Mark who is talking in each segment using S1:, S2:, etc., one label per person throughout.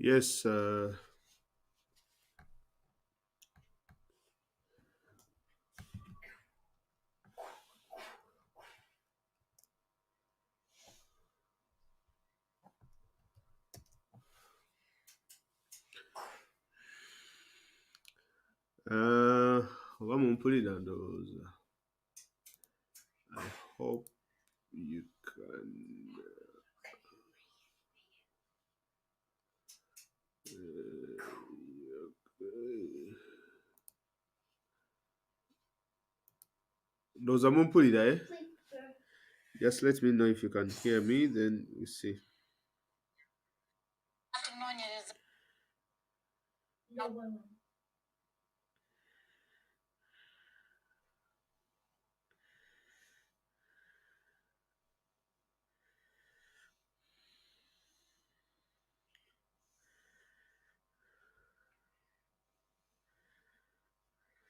S1: Yes. Oba mumpulira ndowooza. I hope you can. Ndowooza mumpulira, eh? Just let me know if you can hear me, then we see.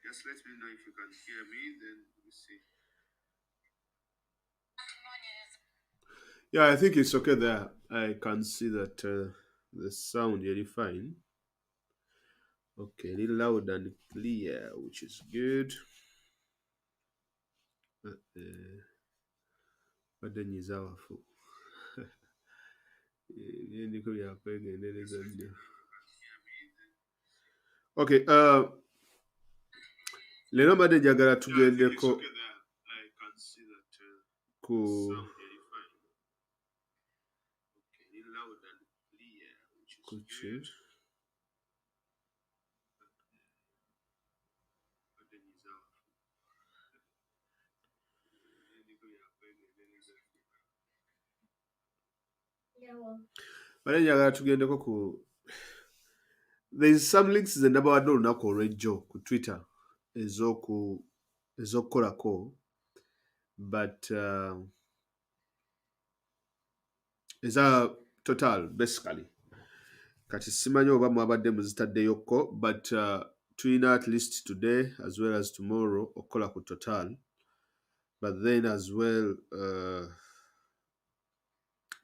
S1: Just let me know if you can hear me, then we see. Yeah, I think it's okay there. I can see that the sound really fine. Okay, a little loud and clear, which is good. Badde nyiza wafu. Byendiko byakwegendereza nnyo. Okay, leero mbadde njagala tugendeko ku ki? Mbadde njagala tugendeko ku there's some links ze nabawadde olunaku olw'ejjo ku Twitter ez'okukolako but eza total basically kati simanyi oba mwabadde muzitaddeyokko but tulina at least today as well as tomorrow okukola ku total but then as well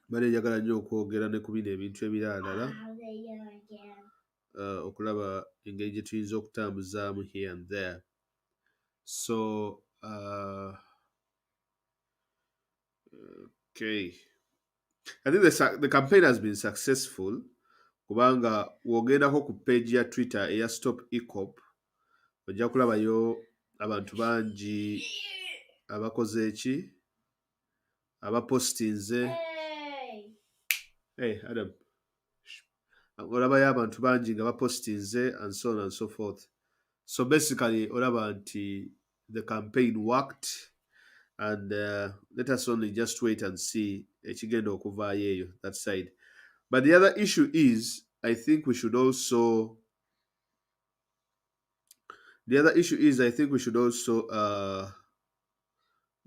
S1: mbadde njagala nnyo okwogera ne ku bino ebintu ebiralala okulaba engeri gye tuyinza okutambuzaamu here and there so okay, I think the campaign has been successful kubanga wogendako ku page ya Twitter eya Stop ECOP ojja kulabayo abantu bangi abakoze eki abapostinze Adam olabayo abantu bangi nga bapostinze and so on and so forth so basically olaba nti the campaign worked and let us only just wait and see ekigenda okuvaayo eyo that side. But the other issue is, I think we should also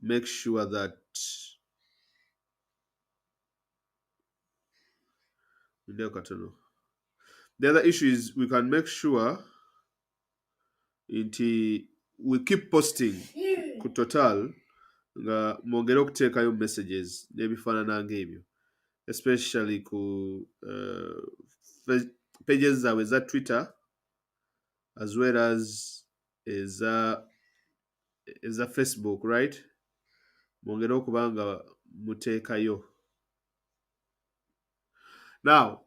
S1: make sure that the other issue is we can make sure we keep posting ku total nga mwongere okuteekayo messages n'ebifaanana ng'ebyo especially ku pages zaabwe eza Twitter as well as eza Facebook, right? Mwongere okuba nga muteekayo. Now,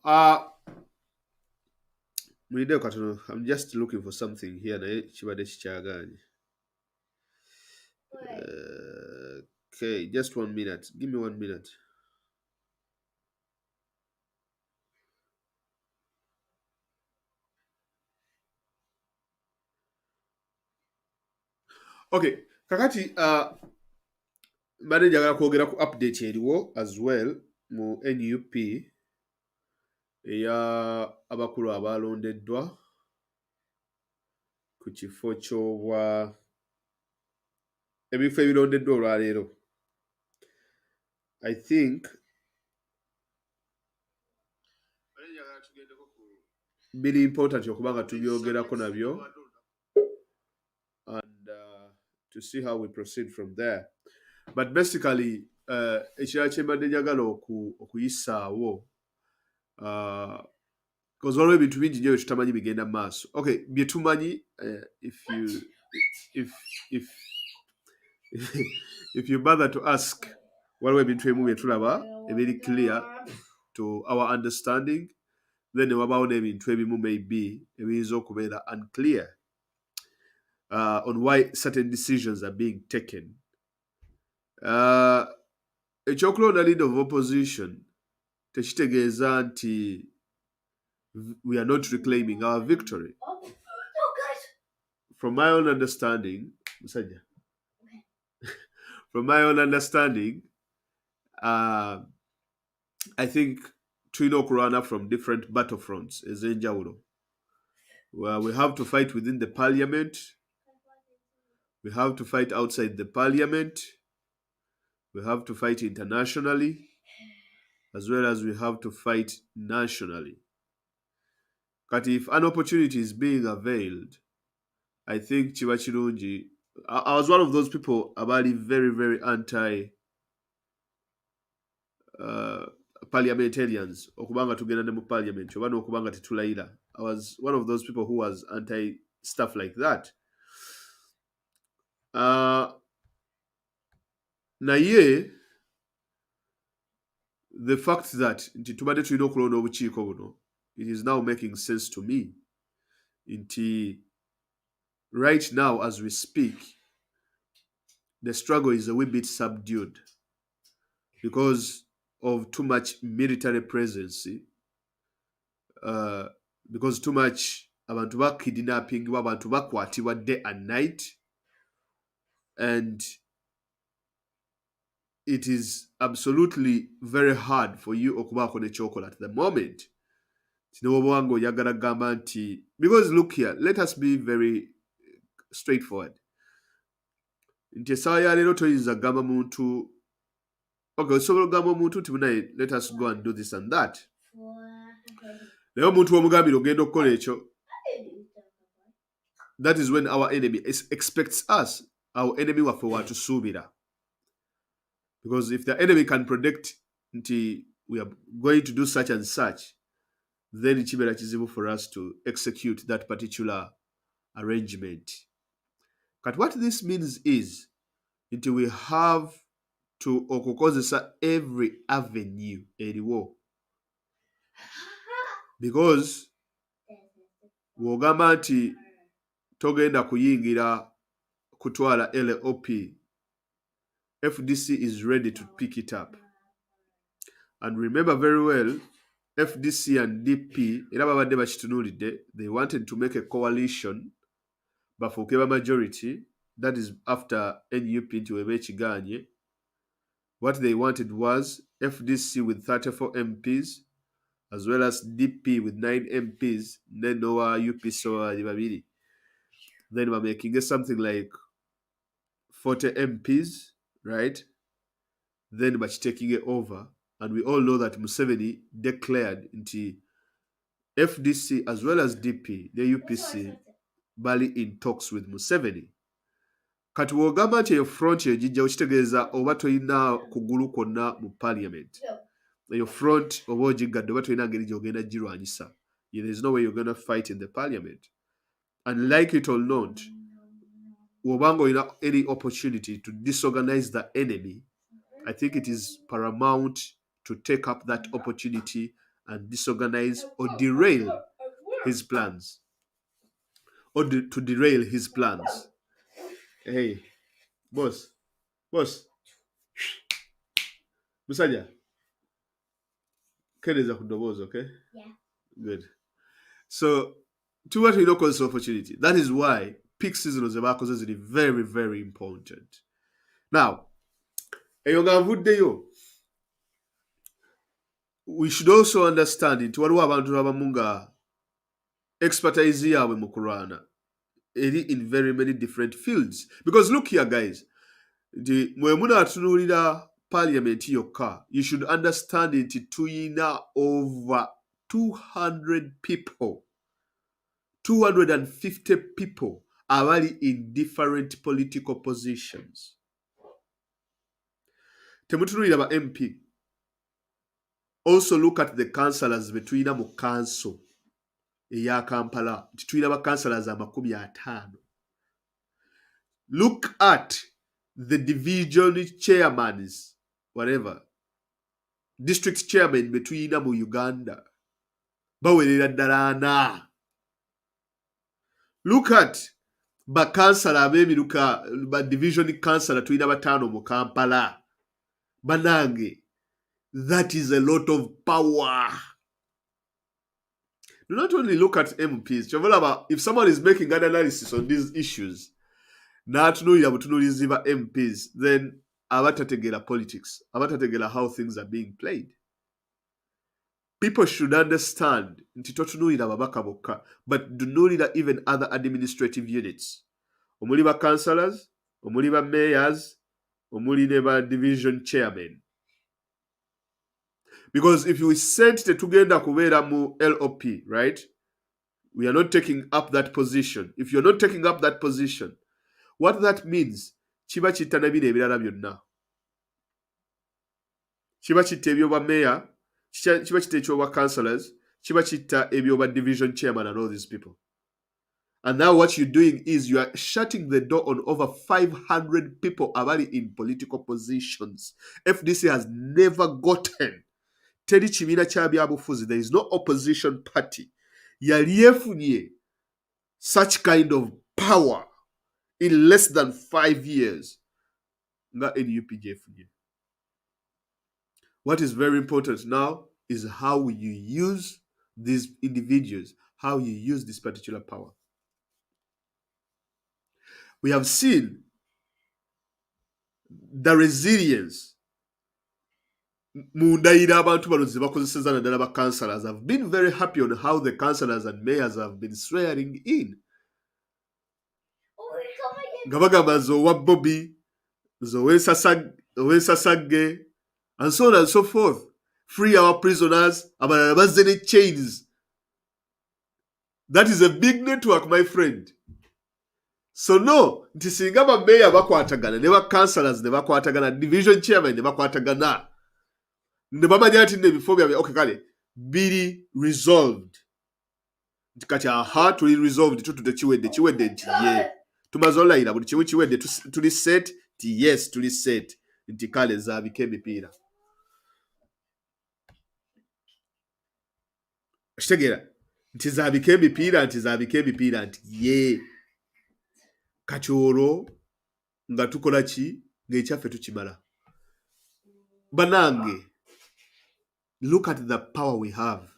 S1: mulidde katono, I'm just looking for something here naye kibadde kikyagaanye. Okay, just 1 minute. Give me 1 minute. Okay, kakati mbadde njagala kwogera ku update eriwo as well mu NUP eya abakulu abalondeddwa ku kifo ky'obwa ebifo ebirondeddwa olwaleero. I think biri important okuba nga tubyogerako nabyo and to see how we proceed from there. But basically ekirala kye mbadde njagala okuyisaawo because waliwo ebintu bingi nnyo tutamanyi bigenda mu maaso. Okay, bye tumanyi, if if you bother to ask, waliwo ebintu ebimu bye tulaba ebiri clear to our understanding, then wabaawo n'ebintu ebimu maybe ebiyinza okubeera unclear on why certain decisions are being taken. Ekyokulonda leader of opposition tekitegeeza nti we are not reclaiming our victory. From my own understanding, I think tulina okulwana from different battlefronts ez'enjawulo. Well, we have to fight within the parliament. We have to fight outside the parliament. We have to fight internationally, as well as we have to fight nationally. But if an opportunity is being availed, I think kiba kirungi. I was one of those people abali very, very anti parliamentarians okubanga tugenda ne mu parliament oba n'okubanga tetulayira. I was one of those people who was anti stuff like that. Naye the fact that nti tubadde tulina okulonda obukiiko buno, it is now making sense to me. Nti right now as we speak, the struggle is a wee bit subdued because of too much military presence, because too much abantu bakidnappingibwa, abantu bakwatibwa day and night, and it is absolutely very hard for you okubaako nekyokola at the moment. Tinobwanga oyagala gamba nti, because look here, let us be very straightforward. Nti essaawa ya leero toyinza gamba muntu, okay, osobola okugamba omuntu nti munaye let us go and do this and that. Naye omuntu w'omugambira ogenda okukola ekyo, that is when our enemy expects us, our enemy waffe watusuubira. Because if the enemy can predict nti we are going to do such and such, then kibeera kizibu for us to execute that particular arrangement. But what this means is nti we have to okukozesa every avenue eriwo, because wogamba nti togenda kuyingira kutwala LOP, FDC is ready to pick it up. And remember very well, FDC and DP era babadde bakitunuulidde, they wanted to make a coalition bafuuke ba majority, that is after NUP nti weba ekiganye. What they wanted was FDC with 34 MPs as well as DP with 9 MPs, then Noah UP so babiri. Then we're making something like 40 MPs, right? Then we're taking it over. And we all know that Museveni declared nti FDC as well as DP, the UPC, bali in talks with Museveni. Kati wogamba nti eyo front ejijja okitegeeza oba toyina kugulu kwonna mu parliament. Eyo front oba ogigadde oba toyina ngeri gy'ogenda girwanyisa. There is no way you're going to fight in the parliament. And like it or not, wobanga oyina any opportunity to disorganize the enemy, I think it is paramount to take up that opportunity and disorganize or derail his plans. Or to derail his plans. Hey, boss. Musajja. Kereza ku ddoboozi, okay? Yeah. Good. So, to what we don't call this opportunity. That is why peak season ze baakoze ziri very, very important. Now, eyo nga nvuddeyo, we should also understand nti waliwo abantu abamu nga expertise yaabwe mu kulwana eri in very many different fields. Because look here, guys, mwe munaatunuulira parliament yokka, you should understand nti tuyina over 200 people, 250 people abali in different political positions. Temutunuulira ba MP. Also look at the councillors between mu council. eya Kampala nti tulina bakansalazi 50. Look at the division chairmans, whatever, district chairman between mu Uganda. Bawerera ddala 4. Look at bakansala ab'emiruka ba division kansala tulina 5 mu Kampala. Banange, that is a lot of power. Do not only look at MPs. If someone is making an analysis on these issues, n'atunuulira butunuulizi ba MPs, then abatategera politics, abatategera how things are being played. People should understand nti totunuulira babaka bokka, but tunuulira even other administrative units. Omuli ba councillors, omuli ba mayors, omuli ne ba division chairmen. Because if you said tetugenda kubeera mu LOP, right? We are not taking up that position. If you're not taking up that position, what that means, kiba kitta nebiro ebirala byonna. Kiba kitta ebyoba mayor, kiba kitta ekyoba councillors, kiba kitta ebyoba division chairman and all these people. And now what you're doing is you are shutting the door on over 500 people already in political positions. FDC has never gotten teri kibiina kya byabufuzi. There is no opposition party yali efunye such kind of power in less than 5 years nga NUP gyefunye. What is very important now is how you use these individuals, how you use this particular power. We have seen the resilience mu ndayira abantu bano ze bakozeseza naddala ba councillors. I've been very happy on how the councillors and mayors have been swearing in. Nga bagamba nze owa Bobby, nze ow'ensasagge, and so on and so forth. Free our prisoners, abalala bazze ne chains. That is a big network, my friend. So no, nti singa ba mayor bakwatagana ne ba councillors ne bakwatagana, division chairman ne bakwatagana, ne bamanya nti ne bifo byabwe okay kale biri resolved. Nti kati aha tuli resolved tututte kiwedde nti ye. Tumaze olayira buli kimu kiwedde tuli set nti yes tuli set nti kale zaabika emipiira. Kitegeera nti zaabika emipiira nti ye. Kati olwo nga tukola ki ng'ekyaffe tukimala. Banange, look at the power we have.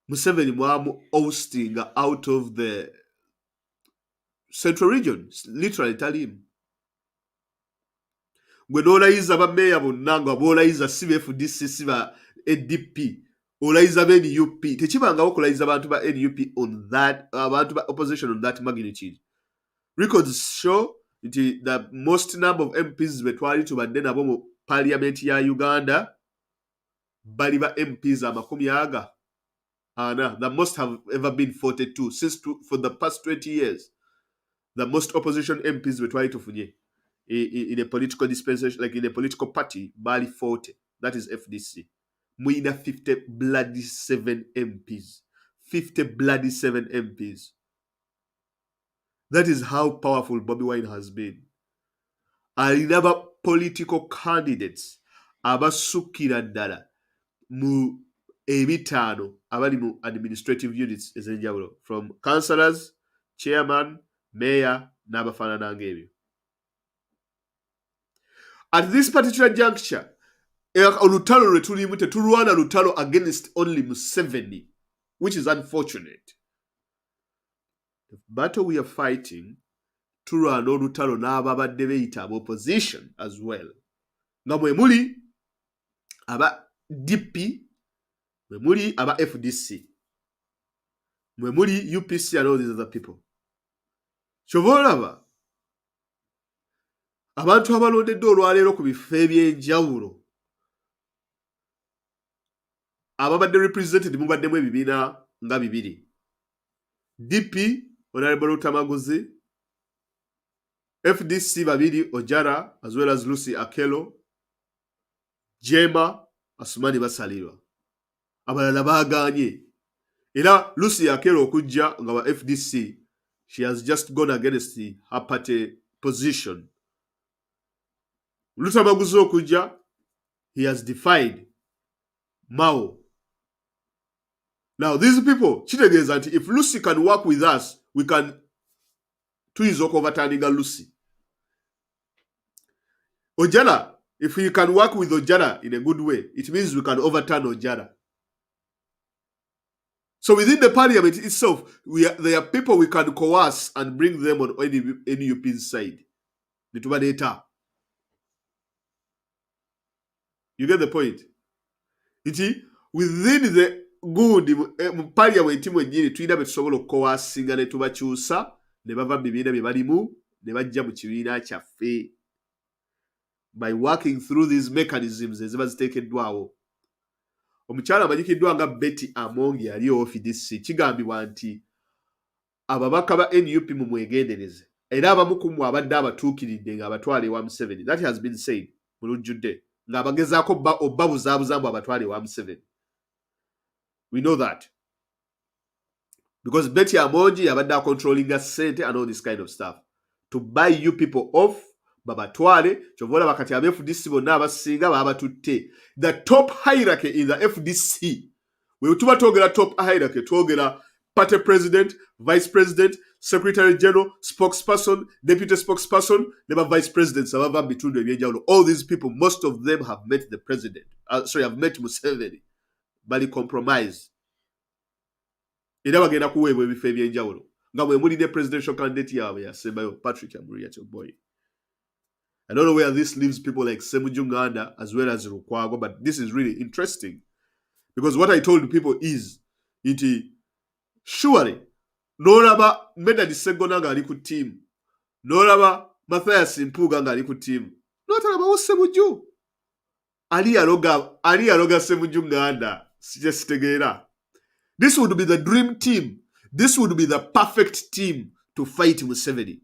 S1: Museveni mwamu ousting out of the central region, literally tali him. Gwe n'olayiza ba meya bonna nga b'olayiza si ba FDC si ba ADP, olayiza ba NUP. Tekibangawo okulayiza abantu ba NUP on that, abantu ba opposition on that magnitude. Records show the most number of MPs betwali tubadde nabo mu parliament ya Uganda bali ba MPs 40. The most have ever been 42 for the past 20 years. The most opposition MPs betwali tufunye in a political dispensation, like in a political party, bali 40. That is FDC. Muina 50 bloody 7 MPs. 50 bloody 7 MPs. That is how powerful Bobi Wine has been. Alina political candidates abasukira ddala mu ebitaano abali mu administrative units ez'enjawulo, from councillors, chairman, mayor n'abafaanana ng'ebyo. At this particular juncture, olutalo lwe tulimu tetulwana lutalo against only Museveni, which is unfortunate. The battle we are fighting, tulwana olutalo n'ababadde beyita opposition as well. Nga mwe muli aba DP, mwe muli aba FDC, mwe muli UPC and all these other people. Kyova olaba abantu abalondeddwa olwaleero ku bifo eby'enjawulo ababadde represented mubaddemu ebibiina nga 2. DP Honorable Rutamaguzi, FDC 2 Ojara as well as Lucy Akelo, Jema Asumani Basalirwa. Abalala baaganye Era Lucy Akero okujja nga wa FDC, she has just gone against her party position. Lutamaguzi okujja, he has defied Mao. Now these people, kitegeeza nti if Lucy can work with us, we can tuyinza okuoverturninga Lucy. Ojala, if we can work with Ojala in a good way, it means we can overturn Ojala. So within the parliament itself, there are people we can coerce and bring them on NUP's side. Nitubaleta. You get the point? Iti within the good parliament mwennyini tulina be tusobola okukowasinga ne tubakyusa ne bava mu bibiina bye balimu ne bajja mu kibiina kyaffe by working through these mechanisms eziba ziteekeddwawo. Omukyala amanyikiddwa nga Betty Amongi ali FDC kigambibwa nti ababaka ba NUP mu mwegendereze era abamu ku mmwe abadde abatuukiridde ng'abatwala ewa Museveni. That has been said mu lujjudde ng'abagezaako obbabuzaabuza mbu abatwala ewa Museveni. We know that because Betty Amongi abadde controlling a sente and all this kind of stuff to buy you people off babatwale kyovola bakati aba FDC bonna abasinga babatutte. The top hierarchy in the FDC, we tuba twogera top hierarchy twogera party president, vice president, secretary general, spokesperson, deputy spokesperson, never vice presidents abava bitundu ebyenjawulo. All these people, most of them have met the president. Have met Museveni. Bali compromise. Era bagenda kuweebwa ebifo ebyenjawulo. Nga bwe muli ne presidential candidate yaabwe yasembayo Patrick Amuriat boy. I don't know where this leaves people like Semujunganda as well as Rukwago, but this is really interesting. Because what I told people is, surely, Noraba Medadi Segona nga ali ku team, Noraba Matthias Mpuga nga ali ku team, notalaba Semuju. Ali aroga Semujunganda, sitegeera. This would be the dream team. This would be the perfect team to fight Museveni.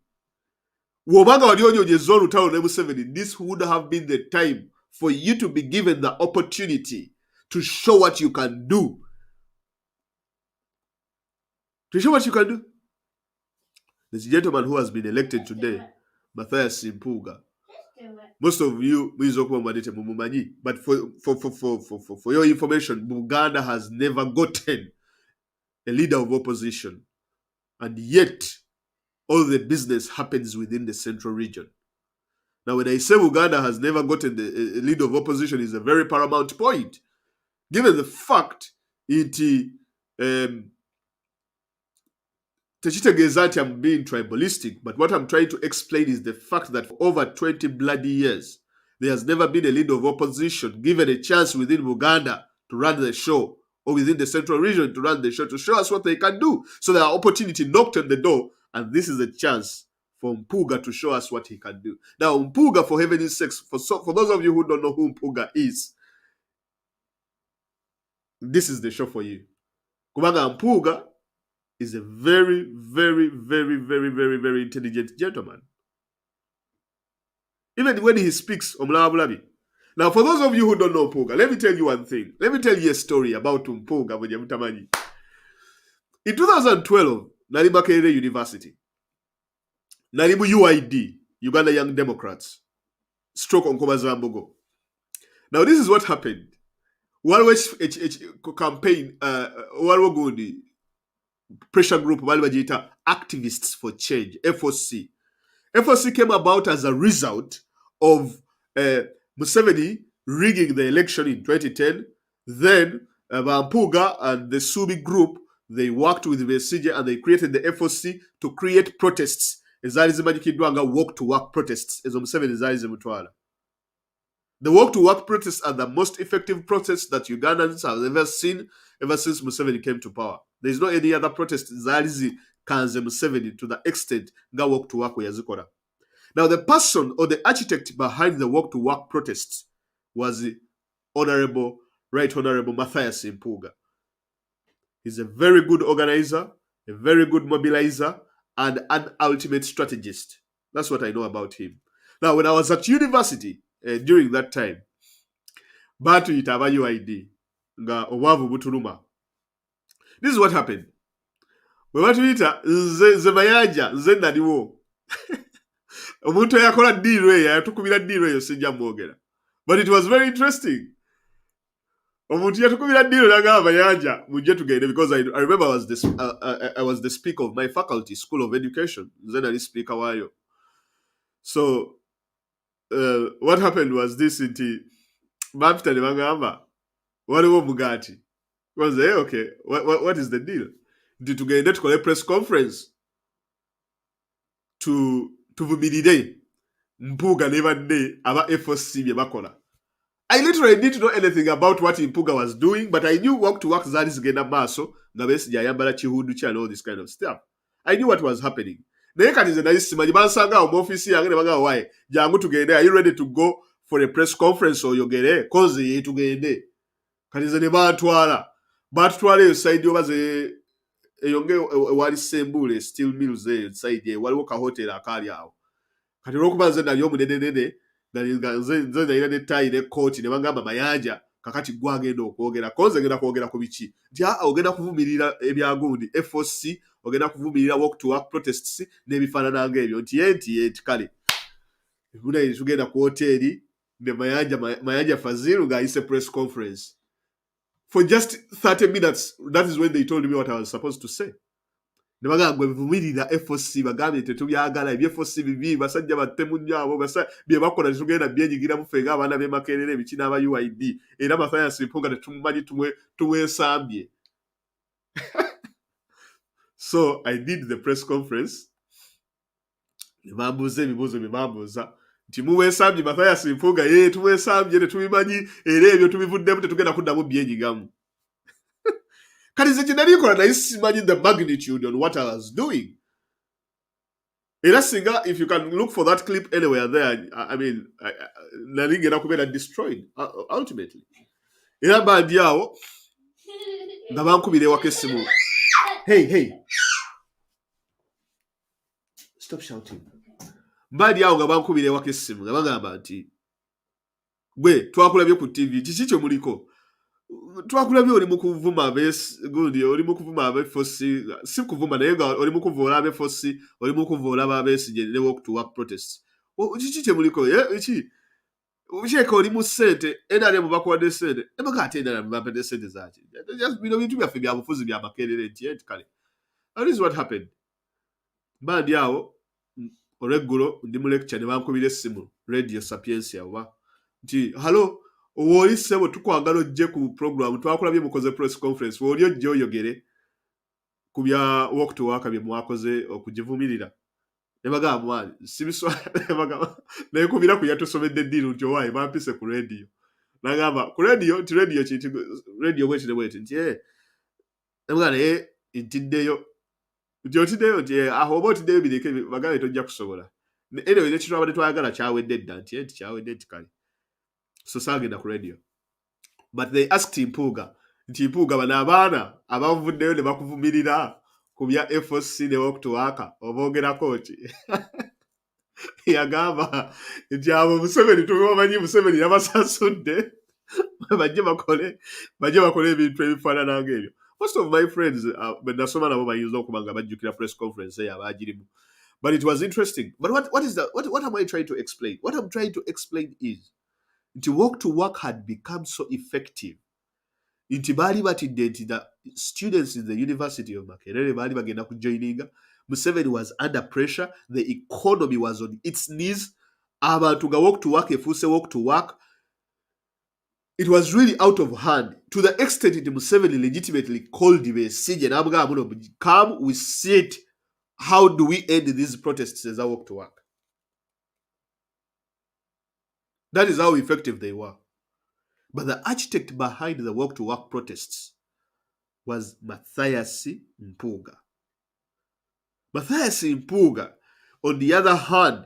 S1: Wobanga walionyonyeza olutalo ne Museveni, this would have been the time for you to be given the opportunity to show what you can do. To show what you can do. This gentleman who has been elected today, Matthias Mpuga. Most of you, but for your information, Buganda has never gotten a leader of opposition. And yet, all the business happens within the central region. Now, when I say Uganda has never gotten a leader of opposition, is a very paramount point. Given the fact I'm being tribalistic, but what I'm trying to explain is the fact that for over 20 bloody years, there has never been a leader of opposition given a chance within Uganda to run the show, or within the central region to run the show, to show us what they can do. So there are opportunity knocked on the door, and this is a chance for Mpuga to show us what he can do. Now, Mpuga, for heaven's sakes, for those of you who don't know who Mpuga is, this is the show for you. Kubanga Mpuga is a very, very, very, very, very, very intelligent gentleman. Even when he speaks, Omlabulabi. Now, for those of you who don't know Mpuga, let me tell you one thing. Let me tell you a story about Mpuga. In 2012, nali Makerere University. Nali mu UID, Uganda Young Democrats. Stroke Onkoba Zambogo. Now, this is what happened. Walwech campaign, walwo gundi pressure group, walwajita Activists for Change, FOC. FOC came about as a result of Museveni rigging the election in 2010. Then Mpuga and the Subi group, they worked with Besigye and they created the FOC to create protests. Ezali zimanyikidwanga walk to work protests. Ezo Museveni zali zimutwala. The walk to work protests are the most effective protests that Ugandans have ever seen ever since Museveni came to power. There is no any other protest zali kanze Museveni to the extent nga walk to work yazikora. Now, the person or the architect behind the walk to work protests was the Right Honorable Matthias Mpuga. He's a very good organizer, a very good mobilizer, and an ultimate strategist. That's what I know about him. Now, when I was at university during that time, batu itaba UID nga owavu butuluma. This is what happened. Bwe batuyita nze mayanja nze naliwo omuntu eyakola ddiiro eyo yatukubira ddiiro eyo sijja mwogera, but it was very interesting. Omuntu yatukubira ddiiro n'agamba mayanja mujje tugende, because I remember I was the speaker of my faculty, School of Education. Nze nali speaker waayo. So what happened was this, nti bapita ne bagamba waliwo omugaati. Was there, okay, what is the deal? Nti tugende tukole press conference tuvumirire Mpuuga nebadde aba FOC bye bakola. I literally didn't know anything about what Mpuuga was doing, but I knew walk to work zaali zigenda maaso nga Besigye ayambala kihudu kya and all this kind of stuff. I knew what was happening. Naye kati nze nali simanyi, bansanga awo mu office yange ne bagamba waye jangu tugende, are you ready to go for a press conference oyogere? Koze ye tugende. Kati nze ne batwala eyo side obaze eyonge ewali Sembule steel mills eyo side waliwo ka hotel akaali awo. Kati olwokuba nze nali omunenenene nze nalina ne tayi ne kooti ne bagamba mayanja kakati gwagenda okwogera, koze genda kwogera ku biki nti ogenda kuvumirira ebyagundi FOC, ogenda kuvumirira walk to work protests n'ebifaanana ng'ebyo nti kale ebuna tugenda ku hoteli ne mayanja Faziru ng'ayise press conference for just 30 minutes. That is when they told me what I was supposed to say. Ne bagamba gwe bivumirira FOC bagambye tetubyagala ebye FOC bibi basajja battemu nnyo abo bye bakola tetugenda byenyigira mufe ng'abaana b'e Makerere biki n'aba UID era Mathias Mpuuga tetumumanyi tumwesambye. So I did the press conference. Ne bambuuza ebibuuzo bye bambuuza nti muweesambye Mathias Mpuuga? Ye tuweesambye tetubimanyi era ebyo tubivuddemu tetugenda kuddamu byenyigamu. Kati nze kye nalikola naye simanyi the magnitude on what I was doing. Era singa, if you can look for that clip anywhere there, I mean, nali ngenda kubeera destroyed ultimately. Era bandi awo nga bankubira ewaka essimu. Hey. Stop shouting. Bandi awo nga bankubira ewaka essimu nga bagamba nti gwe twakulabye ku TV kiki kyo muliko? Twakulabye oli mu kuvuma gundi, oli mu kuvuma FOC, si kuvuma naye nga oli mu kuvoola FOC, oli mu kuvoola Besigye ne walk to work protests. Kiki kye muliko? Ki ukyeka oli mu ssente NRM bakuwadde ssente ebaga ate NRM bapedde ssente zaki? Bino bintu byaffe bya bufuzi bya Makerere nti kale. That is what happened. Bandi awo olweggulo ndi mu lecture ne bankubira essimu Radio Sapiensia oba nti halo Owoli sebo tukwagala ojje ku program twakulabye mukoze press conference woli ojje oyogere ku bya walk to work bye mwakoze okugivumirira. Ne bagamba mwali sibiswa ne bagamba naye kubira ku yatusomedde ddiru nti owaye bampise ku radio. Nagamba ku radio nti radio kintu radio bweti nti ne bagamba ntiddeyo nti otiddeyo nti aho oba otiddeyo bireke bagamba tojja kusobola. Anyway ne kitwabadde twayagala kyawedde dda nti kyawedde nti kale. So sagenda ku radio. But they asked Mpuuga nti Mpuuga bano abaana abavuddeyo ne bakuvumirira ku bya FOC ne walk to work oboogerako ki? Yagamba nti abo Museveni tubamanyi, Museveni yabasasudde bajje bakole ebintu ebifaanana ng'ebyo. Most of my friends nasoma nabo bayinza okuba nga bajjukira press conference abagirimu. But it was interesting. But what am I trying to explain? What I'm trying to explain is nti walk to work had become so effective. Nti baali batidde nti the students in the University of Makerere baali bagenda kujoininga. Museveni was under pressure. The economy was on its knees. Abantu nga walk to work efuuse walk to work. It was really out of hand to the extent that Museveni legitimately called Besigye n'amugamba muno, come we sit. How do we end these protests as I walk to work? That is how effective they were. But the architect behind the walk to work protests was Mathias Mpuuga. Mathias Mpuuga, on the other hand,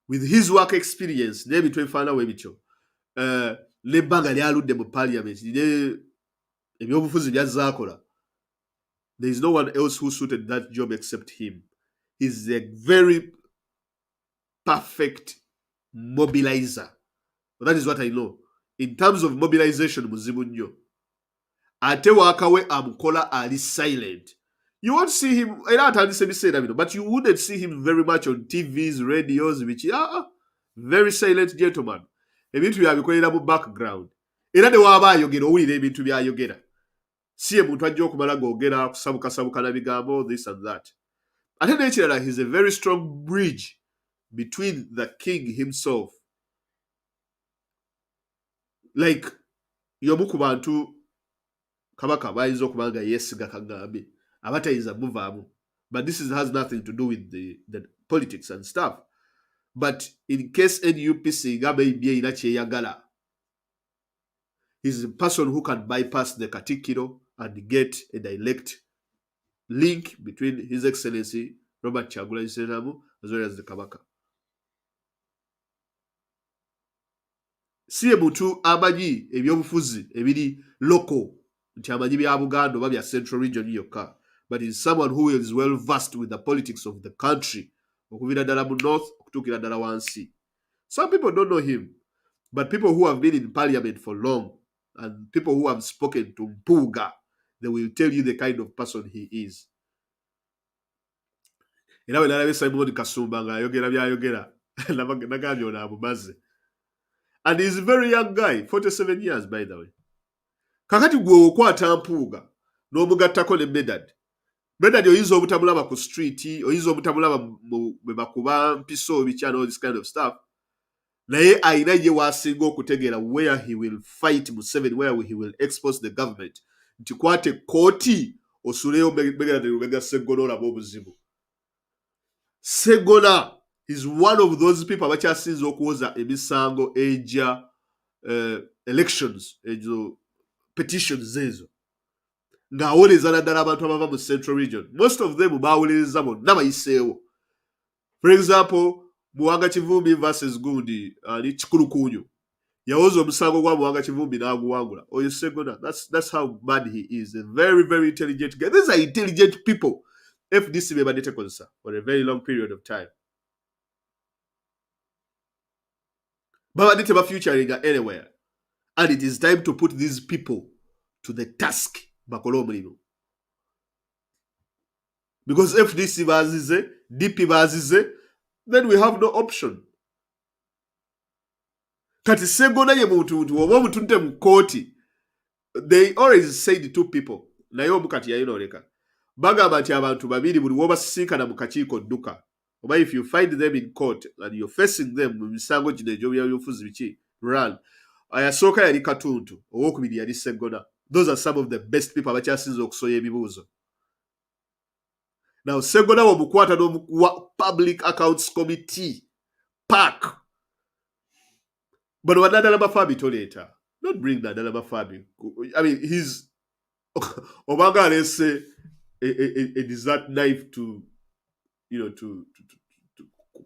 S1: with his work experience, nebitwefaana webityo, lebbanga lyaludde mu parliament, ebyobufuzi byazaakola. There is no one else who suited that job except him. He's a very perfect mobilizer. That is what I know. In terms of mobilization, muzibu nnyo. ate wakawe amukola ali silent. You won't see him, but you wouldn't see him very much on TVs, radios, which very silent gentleman. Ebintu byabikolera mu background. Era ne waba ayogera owulira ebintu byayogera. Si ye muntu ajja okumala googera kusabukasabuka na bigambo, this and that. Ate n'ekirala, he's a very strong bridge between the king himself. Like, y'omu ku bantu kabaka bayinza okuba nga yeesiga kagambe abatayinza muvaamu. But this has nothing to do with the politics and stuff. But in case NUP singa maybe erina kyeyagala, he's a person who can bypass the Katikiro and get a direct link between His Excellency Robert Kyagulanyi Ssentamu as well as the Kabaka. Si muntu amanyi ebyobufuzi ebiri local nti amanyi bya Buganda oba bya Central Region yokka, but is someone who is well versed with the politics of the country, okuvira ddala mu north okutuukira ddala wansi. Some people don't know him, but people who have been in parliament for long and people who have spoken to Mpuuga, they will tell you the kind of person he is. Era bwe nalabe Simon Kasumba nga ayogera byayogera nagambye ono amumaze. And he's a very young guy, 47 years by the way. Kakati gwe okwata Mpuuga n'omugattako ne Medad. Medad oyinza obutamulaba ku street, oyinza obutamulaba bwe bakuba mpiso biki and all this kind of stuff. Naye ayina ye wasinga okutegeera where he will fight Museveni, where he will expose the government. Nti kwate kooti osuleyo Medad Lubega Sseggona olaba obuzibu. Sseggona is one of those people abakyasinza okuwoza emisango ejja elections, ejo petitions ezo. Ng'awoleza naddala abantu abava mu Central Region. Most of them baawoleza bonna bayiseewo. For example, Muwanga Kivumbi versus Gundi ni Kikulukuunyu. Yawoza omusango gwa Muwanga Kivumbi n'aguwangula. Oyo Sseggona, that's how bad he is. A very, very intelligent guy. These are intelligent people. FDC bebadde tekozesa for a very long period of time. Babadde tebafuturinga anywhere. And it is time to put these people to the task. Bakole omulimu. Because FDC bazize, DP bazize, then we have no option. Kati Sseggona ye muntu oba omutunte mu kooti. They always said two people. Naye omu kati yayinooleka. Bagamba nti abantu babiri buli wobasisinkana mu kakiiko dduka. Oba if you find them in court and you're facing them mu misango gino egy'ebyobufuzi biki, run. Ayasooka yali Katuntu, owokubiri yali Sseggona. Those are some of the best people abakyasinza okusoya ebibuuzo. Now Sseggona womukwata n'omukuwa Public Accounts Committee, PAC. But Nadala Mafabi toleeta. Don't bring Nadala Mafabi. I mean, he's Obanga, let's say, a dessert knife to, to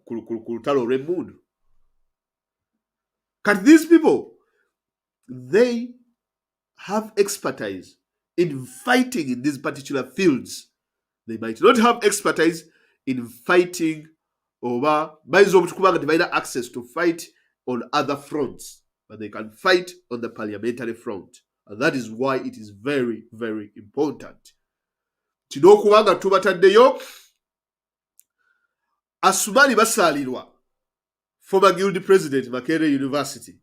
S1: Kulutalo Remood. Because these people, they have expertise in fighting in these particular fields. They might not have expertise in fighting over access to fight on other fronts, but they can fight on the parliamentary front. And that is why it is very, very important. Kino okubanga tubataddeyo Asumani basalirwa, former guild president Makerere University.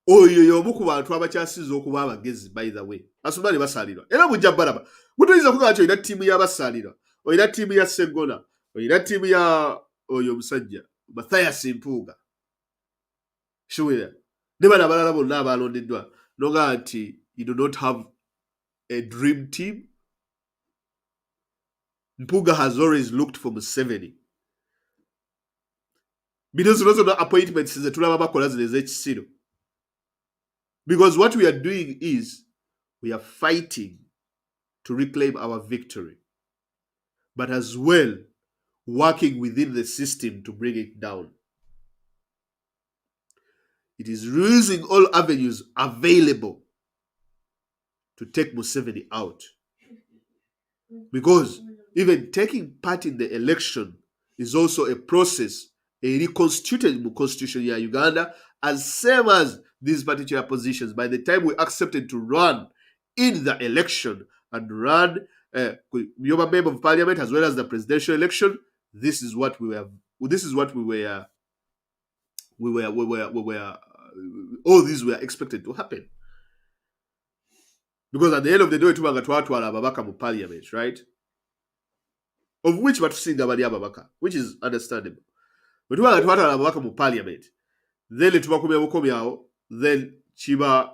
S1: Oyo y'omu ku bantu abakyasinze okuba abagezi, by the way. Asumani basalirwa. Era mujja balaba. Mutuyinza okuga nti olina ttiimu y'abasalirwa, olina ttiimu ya Sseggona, olina ttiimu ya oyo omusajja Mathias Mpuuga. Sure. Ne bano abalala bonna abalondeddwa. Noga nti you do not have a dream team. Mpuuga has always looked for Museveni. Because those appointments is tulaba bakola zino ez'ekisiro. Because what we are doing is we are fighting to reclaim our victory, but as well working within the system to bring it down. It is using all avenues available to take Museveni out. Because even taking part in the election is also a process, a reconstituted constitution in Uganda, as same as these particular positions. By the time we accepted to run in the election and run your member of parliament as well as the presidential election. This is what we were. This is what we were. All these were expected to happen because at the end of the day, tubanga twatwala ababaka mu parliament, right? Of which batusinga bali ababaka, which is understandable. But tubanga twatwala ababaka mu parliament, then tubakomya bukomyawo, then chiba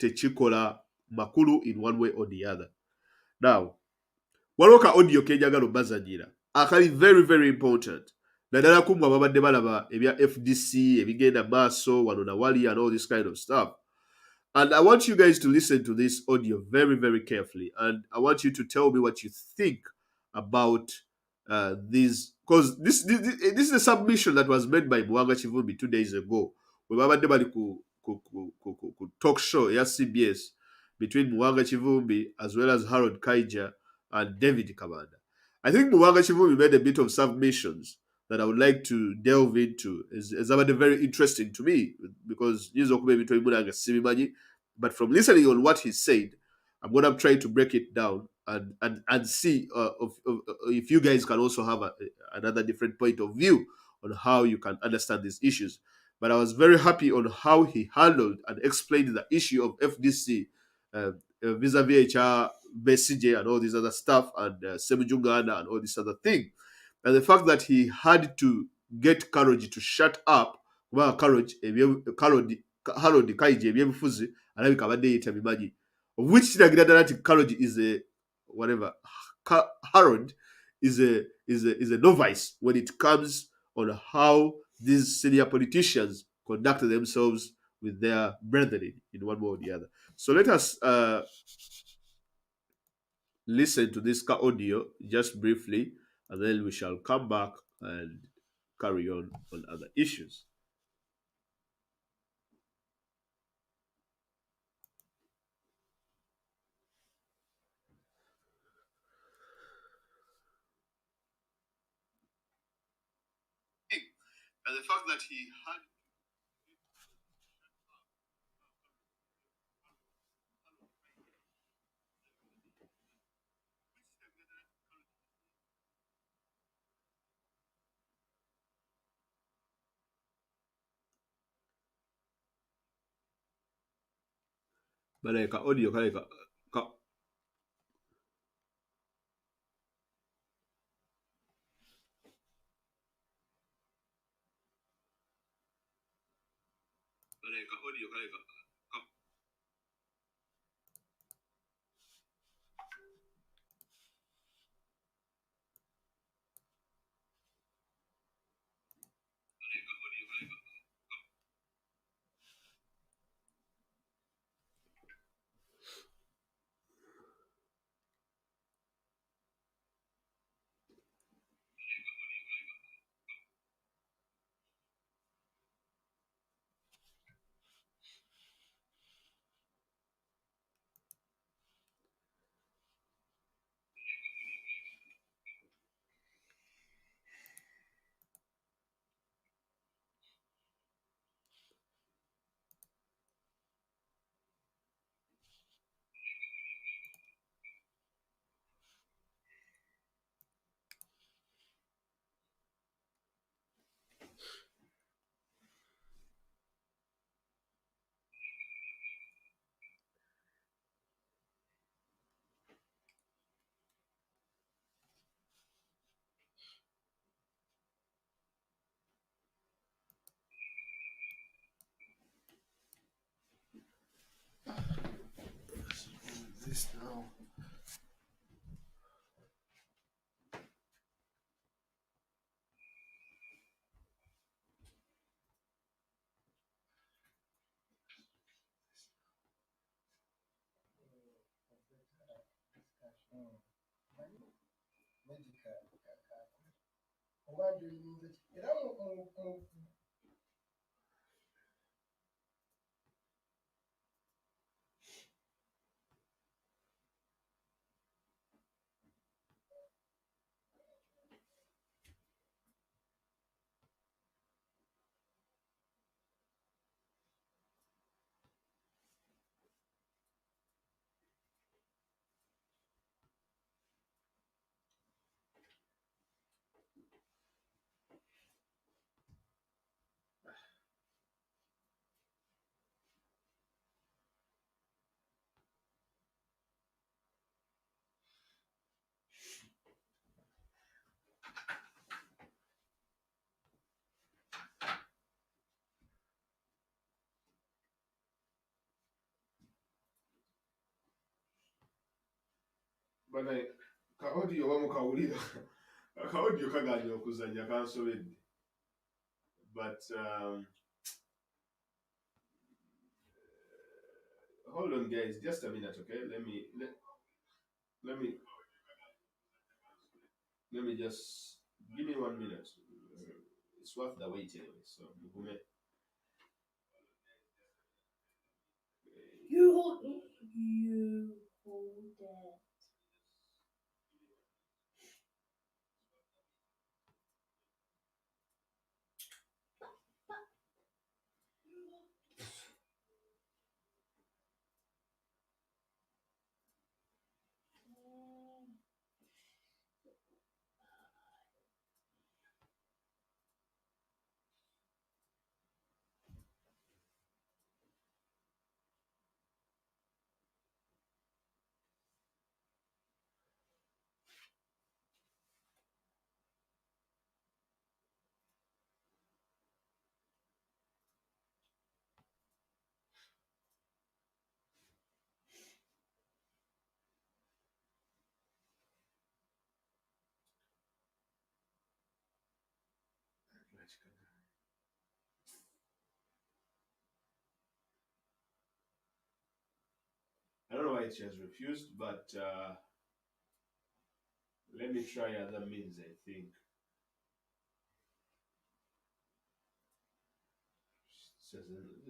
S1: techikola makulu in one way or the other. Now, waliwo ka audio kenjagala obbazanyira akali very very important naddala kumwe ababadde balaba ebya FDC ebigenda maaso wano na wali and all this kind of stuff. And I want you guys to listen to this audio very very carefully, and I want you to tell me what you think about this, because this is a submission that was made by Mwanga Chivumbi 2 days ago. We babadde bali ku talk show ya CBS between Mwanga Chivumbi as well as Harold Kaija and David Kamanda. I think Mwanga Chivumbi made a bit of submissions that I would like to delve into. Is very interesting to me because but from listening on what he said, I'm gonna try to break it down and see if you guys can also have another different point of view on how you can understand these issues. But I was very happy on how he handled and explained the issue of FDC vis-a-vis HR, BCJ, and all this other stuff, and Semujungana and all this other thing. And the fact that he had to get courage to shut up, well, courage, Harold Kaiji ebyebufuzi alabika abadde yeeta bimanyi, of which kiragira ddala nti Harold is a whatever. Harold is a novice when it comes on how these senior politicians conduct themselves with their brethren in one way or the other. So let us listen to this audio just briefly, and then we shall come back and carry on other issues. And the fact that he had baleka audio kaleka ka baleka audio kaleka ka this now. bana ka audio bamukawulira ka audio kaganya okuzanya kansobedde but hold on guys just a minute, okay? Let me just give me 1 minute. It's worth the wait anyway, so mugume.
S2: You hold it.
S1: I don't know why she has refused, but let me try other means, I think. It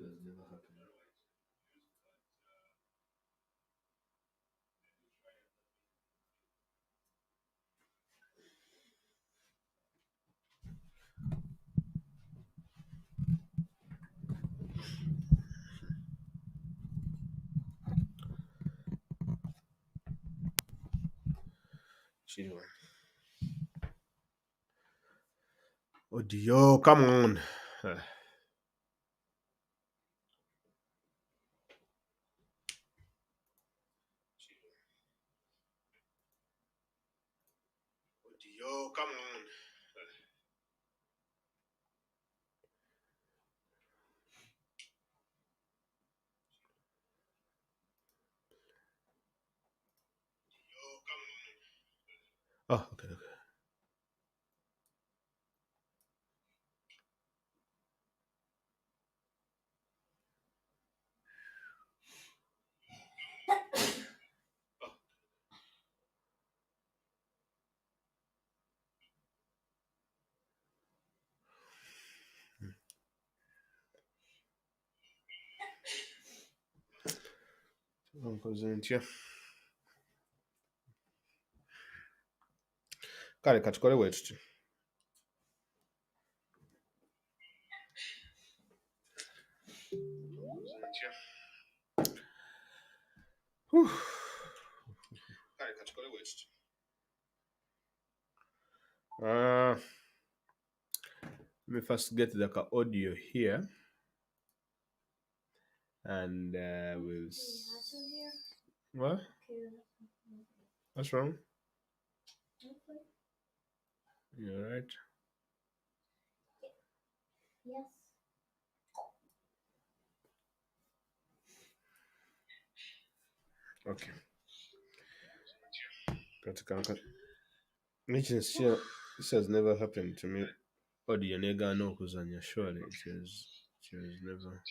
S1: has never happened. Audio, come on. Audio, come on. Oh, okay. Nkoze ntya kale katukole wetuti kale katukole wetuti let me first get the audio here and we'll what? What's wrong? You all right?
S2: Yes.
S1: Okay. This has never happened to me. Audio nega no kuzanya surely it has never.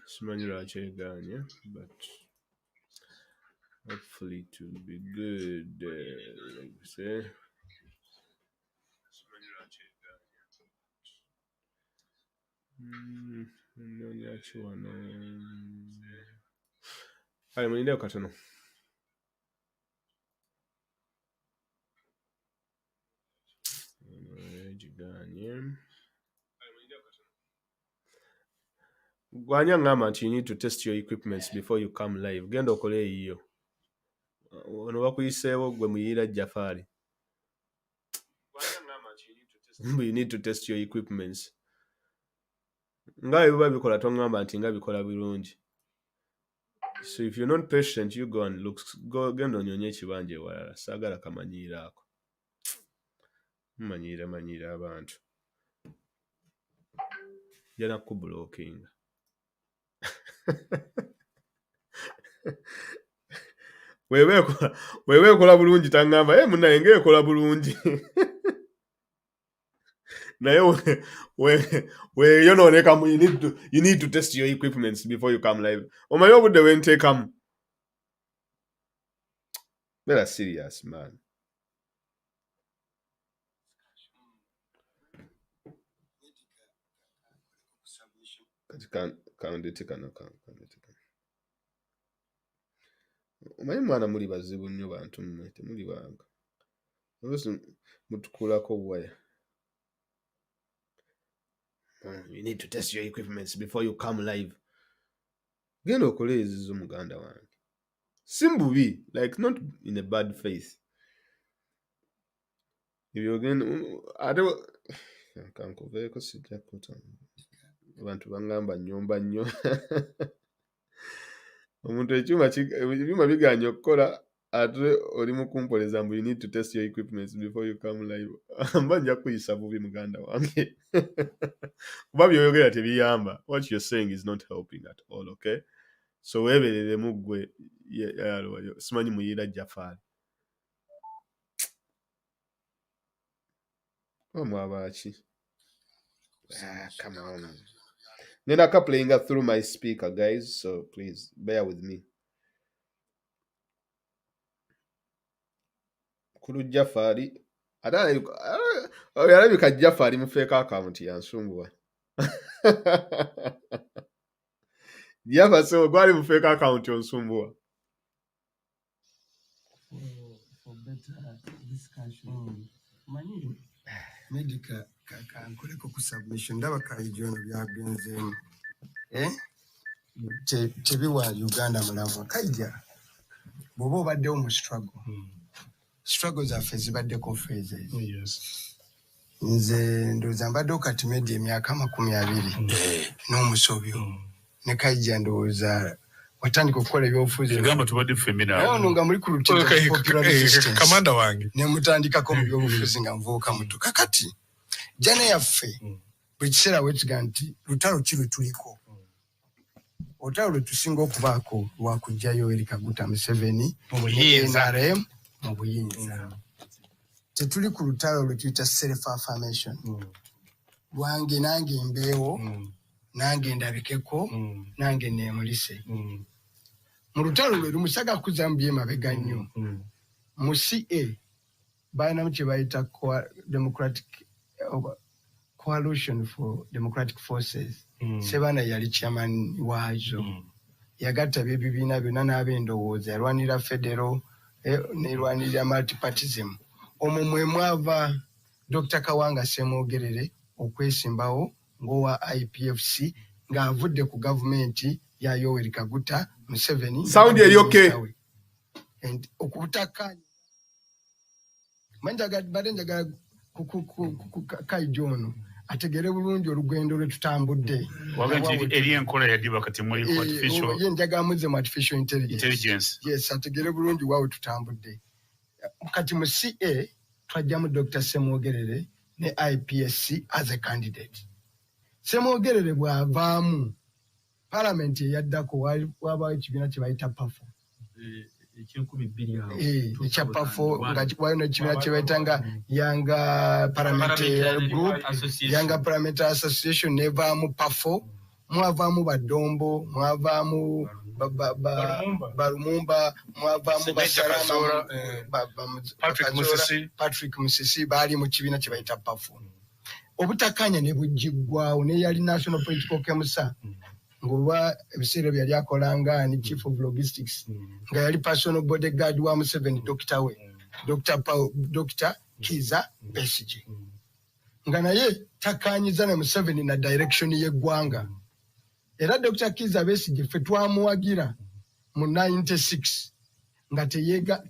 S1: Simanyi lwaki eganye, but hopefully it will be good. Like we say. Nonyaki wano. Kale mulindeo katono. Giganye. Gwanya ngamba nti you need to test your equipments before you come live. Genda okole eyiyo. Ono bakuyiseewo gwe muyira Jafari. You need to test your equipments. Nga biba bikola tongamba nti nga bikola birungi. So if you're not patient, you go and look. Go genda onyonye ekibanja ewalala. Saagala kamanyiira ako. Manyiira abantu. jana kublocking. Wewe kola bulungi tangamba munaye ngeke kola bulungi. Naye we you know you need to test your equipments before you come live. Omanyi obudde wenteekamu. Better serious, man. Omanyi mwana muli bazibu nnyo bantu mmwe temuli banga. Mutukulako waya. You need to test your equipments before you come live. Genda okole ezizo muganda wange. Simbubi, like not in a bad faith. If you're going, I don't. Kanko veko sijja kuta. Abantu bangamba nyomba nnyo. Omuntu ebyuma biganya okukola ate oli mu kumpoleza mbu you need to test your equipments before you come live. Mba nja kuyisa bubi muganda wange. Kuba byoyogera tebiyamba. What you're saying is not helping at all, okay? So weberere muggwe simanyi muyira Jafari. Omwabaaki. Come on. Nina playing through my speaker, guys, so please bear with me. Kulu Jafari. Yarabika Jafari mu fake account yansumbuwa. Jafari so gwali mu fake account yansumbuwa.
S2: For better discussion. Mani medical kankoleko ku submission ndaba kayijono byagenzeemu. Tebiwa Uganda mulavu kajja. Bwoba obaddewo mu struggle. Struggle zaffe zibaddeko phases. Yes. Nze ndowooza mbaddewo kati media emyaka 20 n'omusobyo. Ne kajja ndowooza watandika okukola ebyobufuzi. Egamba tubadde ffemina. Naye ono nga muli ku lutalo popular resistance. Kamanda wange. Ne mutandikako mu byobufuzi nga nvubuka muto. Kakati jana yaffe buli kiseera wetuga nti lutalo ki lwe tuliko. Olutalo lwe tusinga okubaako lwakujjayo Eri Kaguta Museveni NRM mu buyinza. Tetuli ku lutalo lwe tuyita self affirmation. Lwange nange mbeewo nange ndabikeko nange neemulise. Mu lutalo lwe lumusaga kuzambu emabega nnyo. Mu CA balinamu kye bayita Democratic Coalition for Democratic Forces. Sebana yali chairman waazo. Yagatta ebibiina byonna n'ab'endowooza yalwanira federal n'erwanirira multipartism. Omwo mwe mwava Dr. Kawanga Ssemwogerere okwesimbawo ng'owa IPFC ng'avudde ku gavumenti ya Yoweri Kaguta Museveni. Sound eri okay. And okutakanya manjaga Kaijono ategere bulungi olugendo lwe tutambudde. Wabenti eri enkola yadiba kati muri ku artificial. Ye njaga muze mu artificial intelligence. Yes, ategere bulungi wawe tutambudde. Kati mu CA twajjamu Dr. Ssemwogerere ne IPSC as a candidate. Ssemwogerere bw'avaamu parliament yaddako wabawo ekibiina kye bayita PAFO. Ekya PAFO nga waliwo ekibiina kye bayitanga Yanga Parliamentary Group, Yanga Parliamentary Association nevaamu PAFO, mwavaamu Badombo, mwavaamu Balumumba, mwavaamu Basalama, Patrick Musisi baali mu kibiina kye bayita PAFO. Obutakanya ne bujiggwawo ne yali National Political Kemusa ngoba ebiseera byali akolanga ni chief of logistics nga yali personal bodyguard wa Museveni Dr. Kiza Besigye nga naye takanyiza na Museveni na direction y'eggwanga. Era Dr. Kiza Besigye ffe twamuwagira mu 96 nga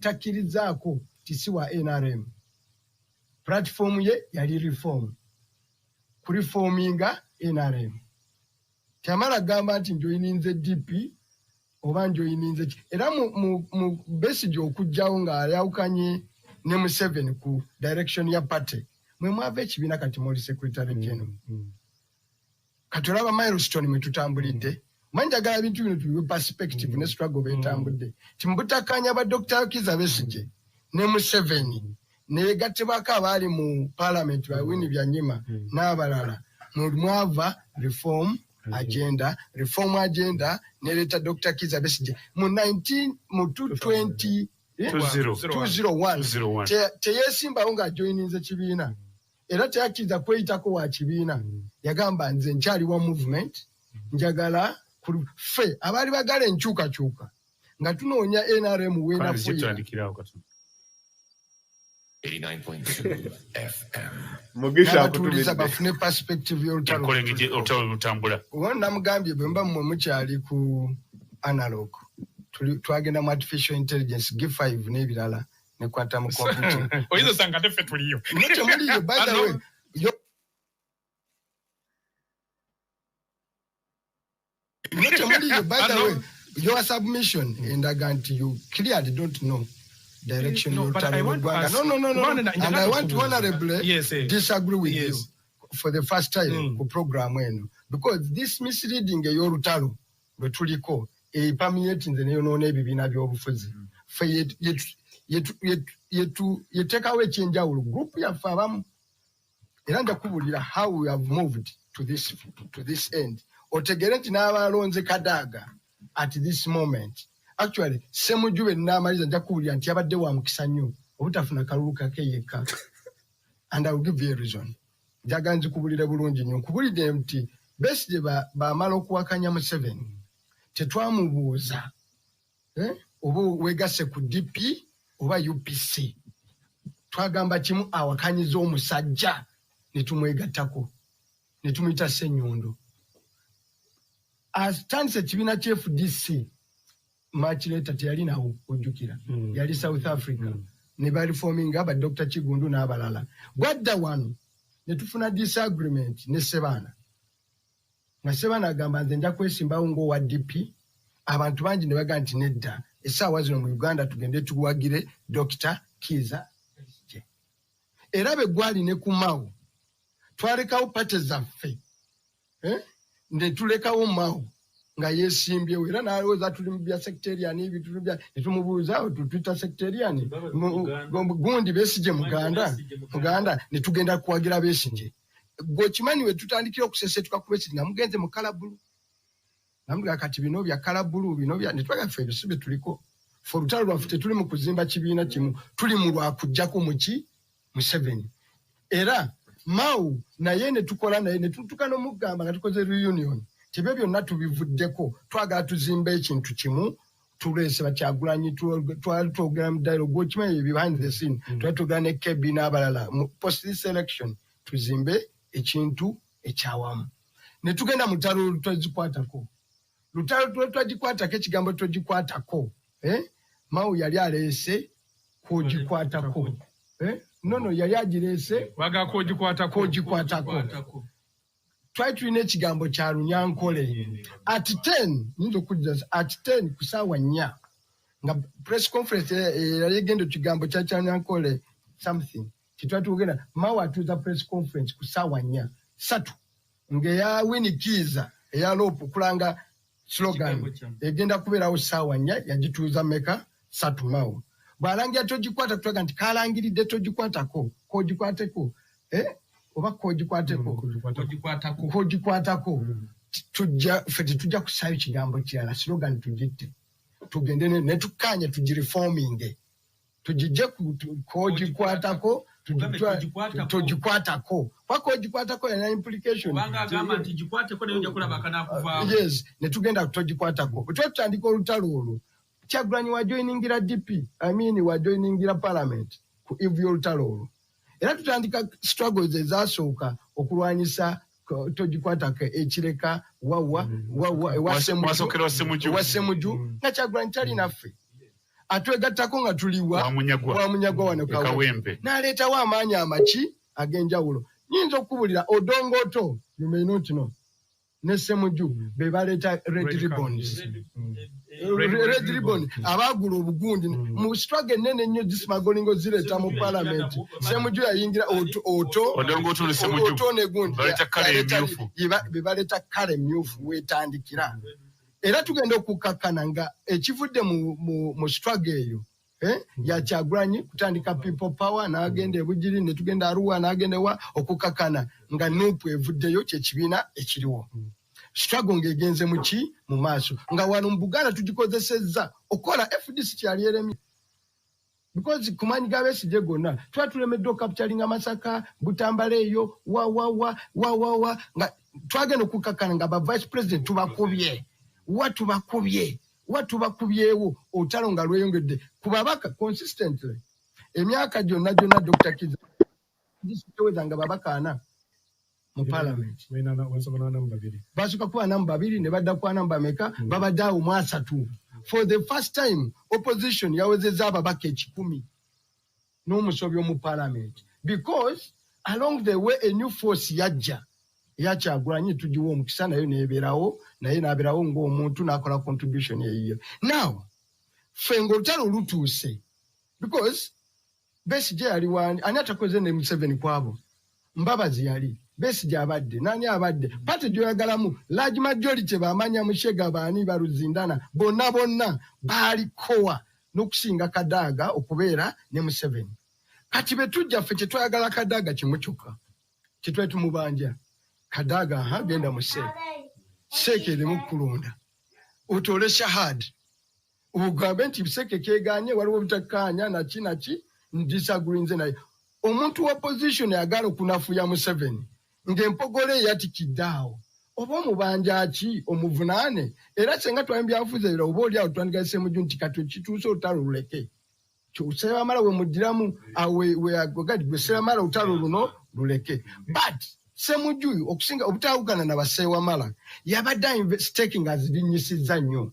S2: takirizaako tisiwa NRM. Platform ye yali reform. Kureforminga NRM. Kamara gamba nti njoyininze DP oba njoyininze era mu Besigye okujjawo nga ayawukanye ne Museveni ku direction ya party mwe mwava ekibiina kati muli secretary general. katulaba milestone mwe tutambulidde manjagala ebintu bino tubiwe perspective ne struggle betambudde timbutakanya ba Dr. Kiza Besigye ne Museveni ne gattebako abaali mu parliament ba Winnie Byanyima n'abalala mu mwava reform agenda neleta Dr. Kiza Besigye mu 20 201 teyesimbawo ng'ajoyininze kibiina era teyakkiriza kweyitako wa kibiina yagamba nze nkyali wa movement njagala ffe abaali bagala enkyukakyuka nga tunoonya NRM weenafuira
S3: 89.2 FM.
S1: Mugisha
S2: akutuliza bafune perspective
S3: y'olutambula.
S2: Namugambye bwe mba mmwe mukyali ku analog. Twagenda mu artificial intelligence G5 n'ebirala ne quantum computing.
S3: Oyizo sanga tefe tuliyo.
S2: Mucho muliyo by the way. Mucho muliyo by the way. Your submission and Aganti you clearly don't know direction
S3: no, but I want to ask,
S2: no. And I want to honorably disagree with you for the first time ku program eno because this misleading y'olutalo lwe tuliko permeating neyo nona ebibiina by'obufuzi fe yetekawo ekyenjawulo group yaffe abamu era nja kubulira how we have moved to this end otegere nti n'abalonze Kadaga at this moment actually semujube n'amaliza nja kubulira nti abadde wa mukisa nnyo obutafuna kalulu kake yekka and I will give you a reason njaga nzikubulira bulungi nnyo nkubulidde nti Besigye baamala okuwakanya Museveni tetwamubuuza oba weegase ku DP oba UPC twagamba kimu awakanyiza omusajja ne tumwegattako ne tumuyita Ssenyondo atandise ekibiina kya FDC Machileta teyalinawo ojjukira yali South Africa ne bali forming aba Dr. Kigundu n'abalala gwadda wano ne tufuna disagreement ne Sebana na Sebana agamba nze nja kwesimbawo ng'owa DP abantu bangi ne baga nti nedda essaawa zino mu Uganda tugende tuwagire Dr. Kiza Besigye era be gwali ne kumawo twalekawo pate zaffe ne tulekawo mawo nga yesimbyewo era n'alowooza tuli mu bya sectarian ebintu bya netumubuuza tutwita sectarian gundi Besigye muganda ne tugenda kuwagira Besigye gwokimanyi we tutandikira okusesetuka ku Besigye nga mugenze mu kalabulu namuga kati bino bya kalabulu bino bya netwagaffe ebisibe tuliko for lutalo lwaffe tetuli mu kuzimba kibiina kimu tuli mu lwakujjako muki Museveni era Mau naye ne tukola naye ne tutuka n'omugamba nga tukoze reunion tebyo byonna tubivuddeko twagala tuzimba ekintu kimu tuleese Bakyagulanyi twogera mu dialogue gwokimanyi behind the scene twatogera ne Kebi n'abalala post this election tuzimbe ekintu ekyawamu ne tugenda mu ttalo twagikwatako lutalo twagikwatako ekigambo twagikwatako Mau yali aleese kwogikwatako no yali agireese
S3: waga kwogikwatako
S2: twali tulina ekigambo kya Lunyankole at 10 nyinza okujja at 10 ku ssaawa 4 nga press conference yali egenda ekigambo kya Lunyankole something kitwali tugenda Mau atuuza press conference ku ssaawa 4 3 ng'eya Winnie Kiza eya LOP kulanga slogan egenda kubeerawo ssaawa 4 yagituuza meka 3 Mau bw'alangira togikwata twaga nti kalangiridde togikwatako kogikwateko oba kogikwatako tujja kusaayo kigambo kirala slogan tugitte tugende ne tukkaanya tugireforminge tugijje kogikwatako togikwatako kwakogikwatako yana implication yes ne tugenda togikwatako twatandika olutalo olwo Kyagulanyi wa joiningira DP wa joiningira parliament ku ivyo olutalo olwo era tutandika struggles ezasooka okulwanyisa togikwatako ekireka wasemuju nga Kyagulanyi tali naffe atwegattako nga tuliwa wamunyagwa wano Kawempe n'aleetawo amaanyi amaki ag'enjawulo nyinza okukubulira Odongoto you may not know ne Semuju be baleta red ribbons. Red ribbon abagula obugundi mu struggle nene nnyo dismagolingo zireta mu parliament. Semuju yayingira oto ne gundi be baleta kale myufu wetandikira. Era tugenda okukakana nga ekivudde mu struggle eyo ya Kyagulanyi kutandika people power n'agenda ebujiri ne tugenda Arua n'agenda wa okukakana nga NUP evuddeyo kyekibiina ekiriwo. Struggle ngegenze muki mu maaso nga wano mbugana tugikozesezza okola FDC kyali eremi because kumanyi gabesije gonna twatulemedde capturing Masaka Butambala eyo wa nga twagenda okukakana nga ba vice president tubakubye watu bakubyewo otalo nga lweyongedde kubabaka consistently emyaka gyonna Dr. Kiza disitoweza nga babakaana mu parliament basuka kuba namba 2 ne badda kwa namba meka babaddawo mu 3 for the first time opposition yawezeza ababaka 10 n'omusobyo mu parliament because along the way a new force yajja Kyagulanyi tujiwo omukisa nayo n'abeerawo ng'omuntu n'akola contribution yeyiyo. Now fengo olutalo lutuuse because Besigye yali wani ani atakoze ne Museveni kwabo Mbabazi yali Besigye abadde nani abadde pati gyoyagalamu large majority bamanya Mushega baani baruzindana bonna balikowa n'okusinga Kadaga okubeera ne Museveni. Kati betujja ffe kyetwayagala Kadaga kimukyuka kitwetu mubanja Kadaga genda mu seke eri mu kulonda otole shahad ugambe nti biseke keganye waliwo bitakanya naki disagrees naye omuntu wa position yagala okunafuya Museveni ng'empogole yatikiddawo oba omubanja ki omuvunane era senga twambyafuzeera oba oli awo twandikase mu junti katu kituuse otalo luleke kyoseba mala we mudiramu we agogadi gweseba mala otalo luno luleke but Semuju okusinga obutawugana na basewa mala yabadde staking azidinyisiza nnyo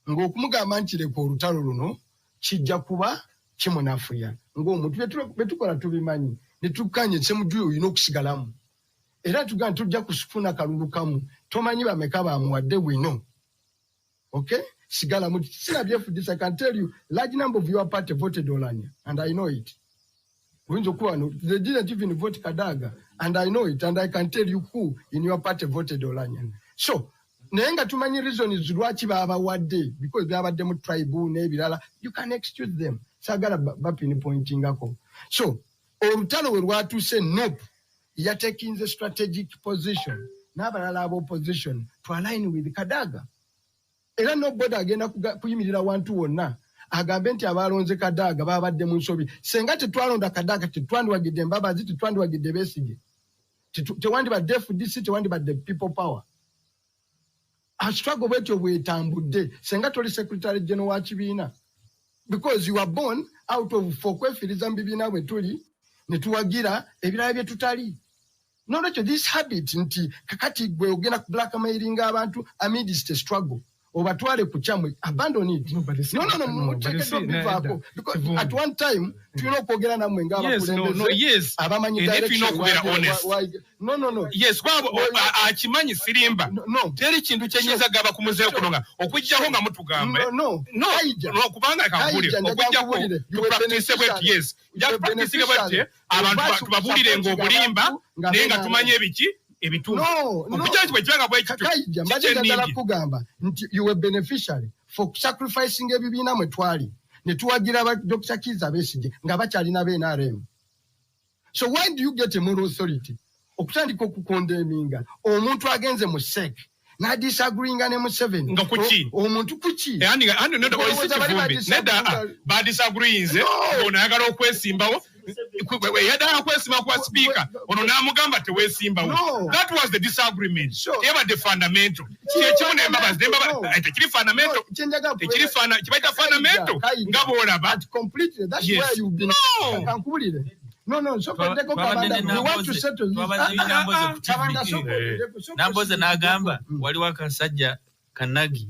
S2: ng'okumugamba nti leko olutalo luno kijja kuba kimunafuya ng'omuntu betukola tubimanyi ne tukkanye Semuju olina okusigalamu era tugamba tujja kufuna kalulu kamu tomanyi bameka bamuwadde bwino okay sigalamu sinabye FDC. I can tell you large number of your party voted Olanya and I know it. They didn't even vote Kadaga, and I know it, and I can tell you who in your party voted Olanya. So, nenga too many reasons lwaki baba wadde because they have them tribe nebirala. You can excuse them. Sagala bapini pointing ako. So, olutalo we lwatuse NUP ya taking the strategic position. N'abalala opposition to align with Kadaga. Era nobody agenda kuyimirira wantu wonna. Agambe nti abalonze Kadaga babadde mu nsobi senga tetwalonda Kadaga tetwandwagidde Mbabazi tetwandwagidde Besigye tewandibadde FDC tewandibadde people power. A struggle bwetyo bwetambudde senga toli secretary general wa kibiina because you are born out of fokwefiriza mu bibiina bwe tuli ne tuwagira ebirala bye tutali nolwekyo this habit nti kakati gwe ogenda blackmailing abantu amidst a struggle obatwale kuchamwe abandon it. No, because at one time tulina okwogera namwe nga abakulembeze abamanyi direction. No.
S3: Yes, kwabo akimanyi sirimba. Teri kintu kyenyiza gaba kumuzeyo kulonga okujjaho nga mutugamba. No, kubanga kakuli okujjaho to practice bwet. Yes, ya practice bwet abantu tubabulire ng'obulimba nenga tumanye ebiki ebitundu okujaji bwekibanga bwekityo
S2: mbajagala kugamba nti you were beneficiary for sacrificing ebibiina mwe twali ne tuwagira Dr. Kiza Besigye nga bakyalina BNRM. So why do you get a moral authority okutandika okukondemminga omuntu agenze mu sek na disagreeing ne Museveni
S3: nga kuki
S2: omuntu kuki
S3: andi nenda neda ba disagreeing ono yagala okwesimbawo yadala kwesima kwa speaker ono namugamba tewesimbawo. That was the disagreement. Eba the fundamental kyekimune Mbabazi tekiri fundamental tekiri kibaita fundamental ngabo olaba
S2: completely. That's where you've been kankubulire. No, so we want to settle this.
S4: Namboze nagamba waliwo akasajja kanagi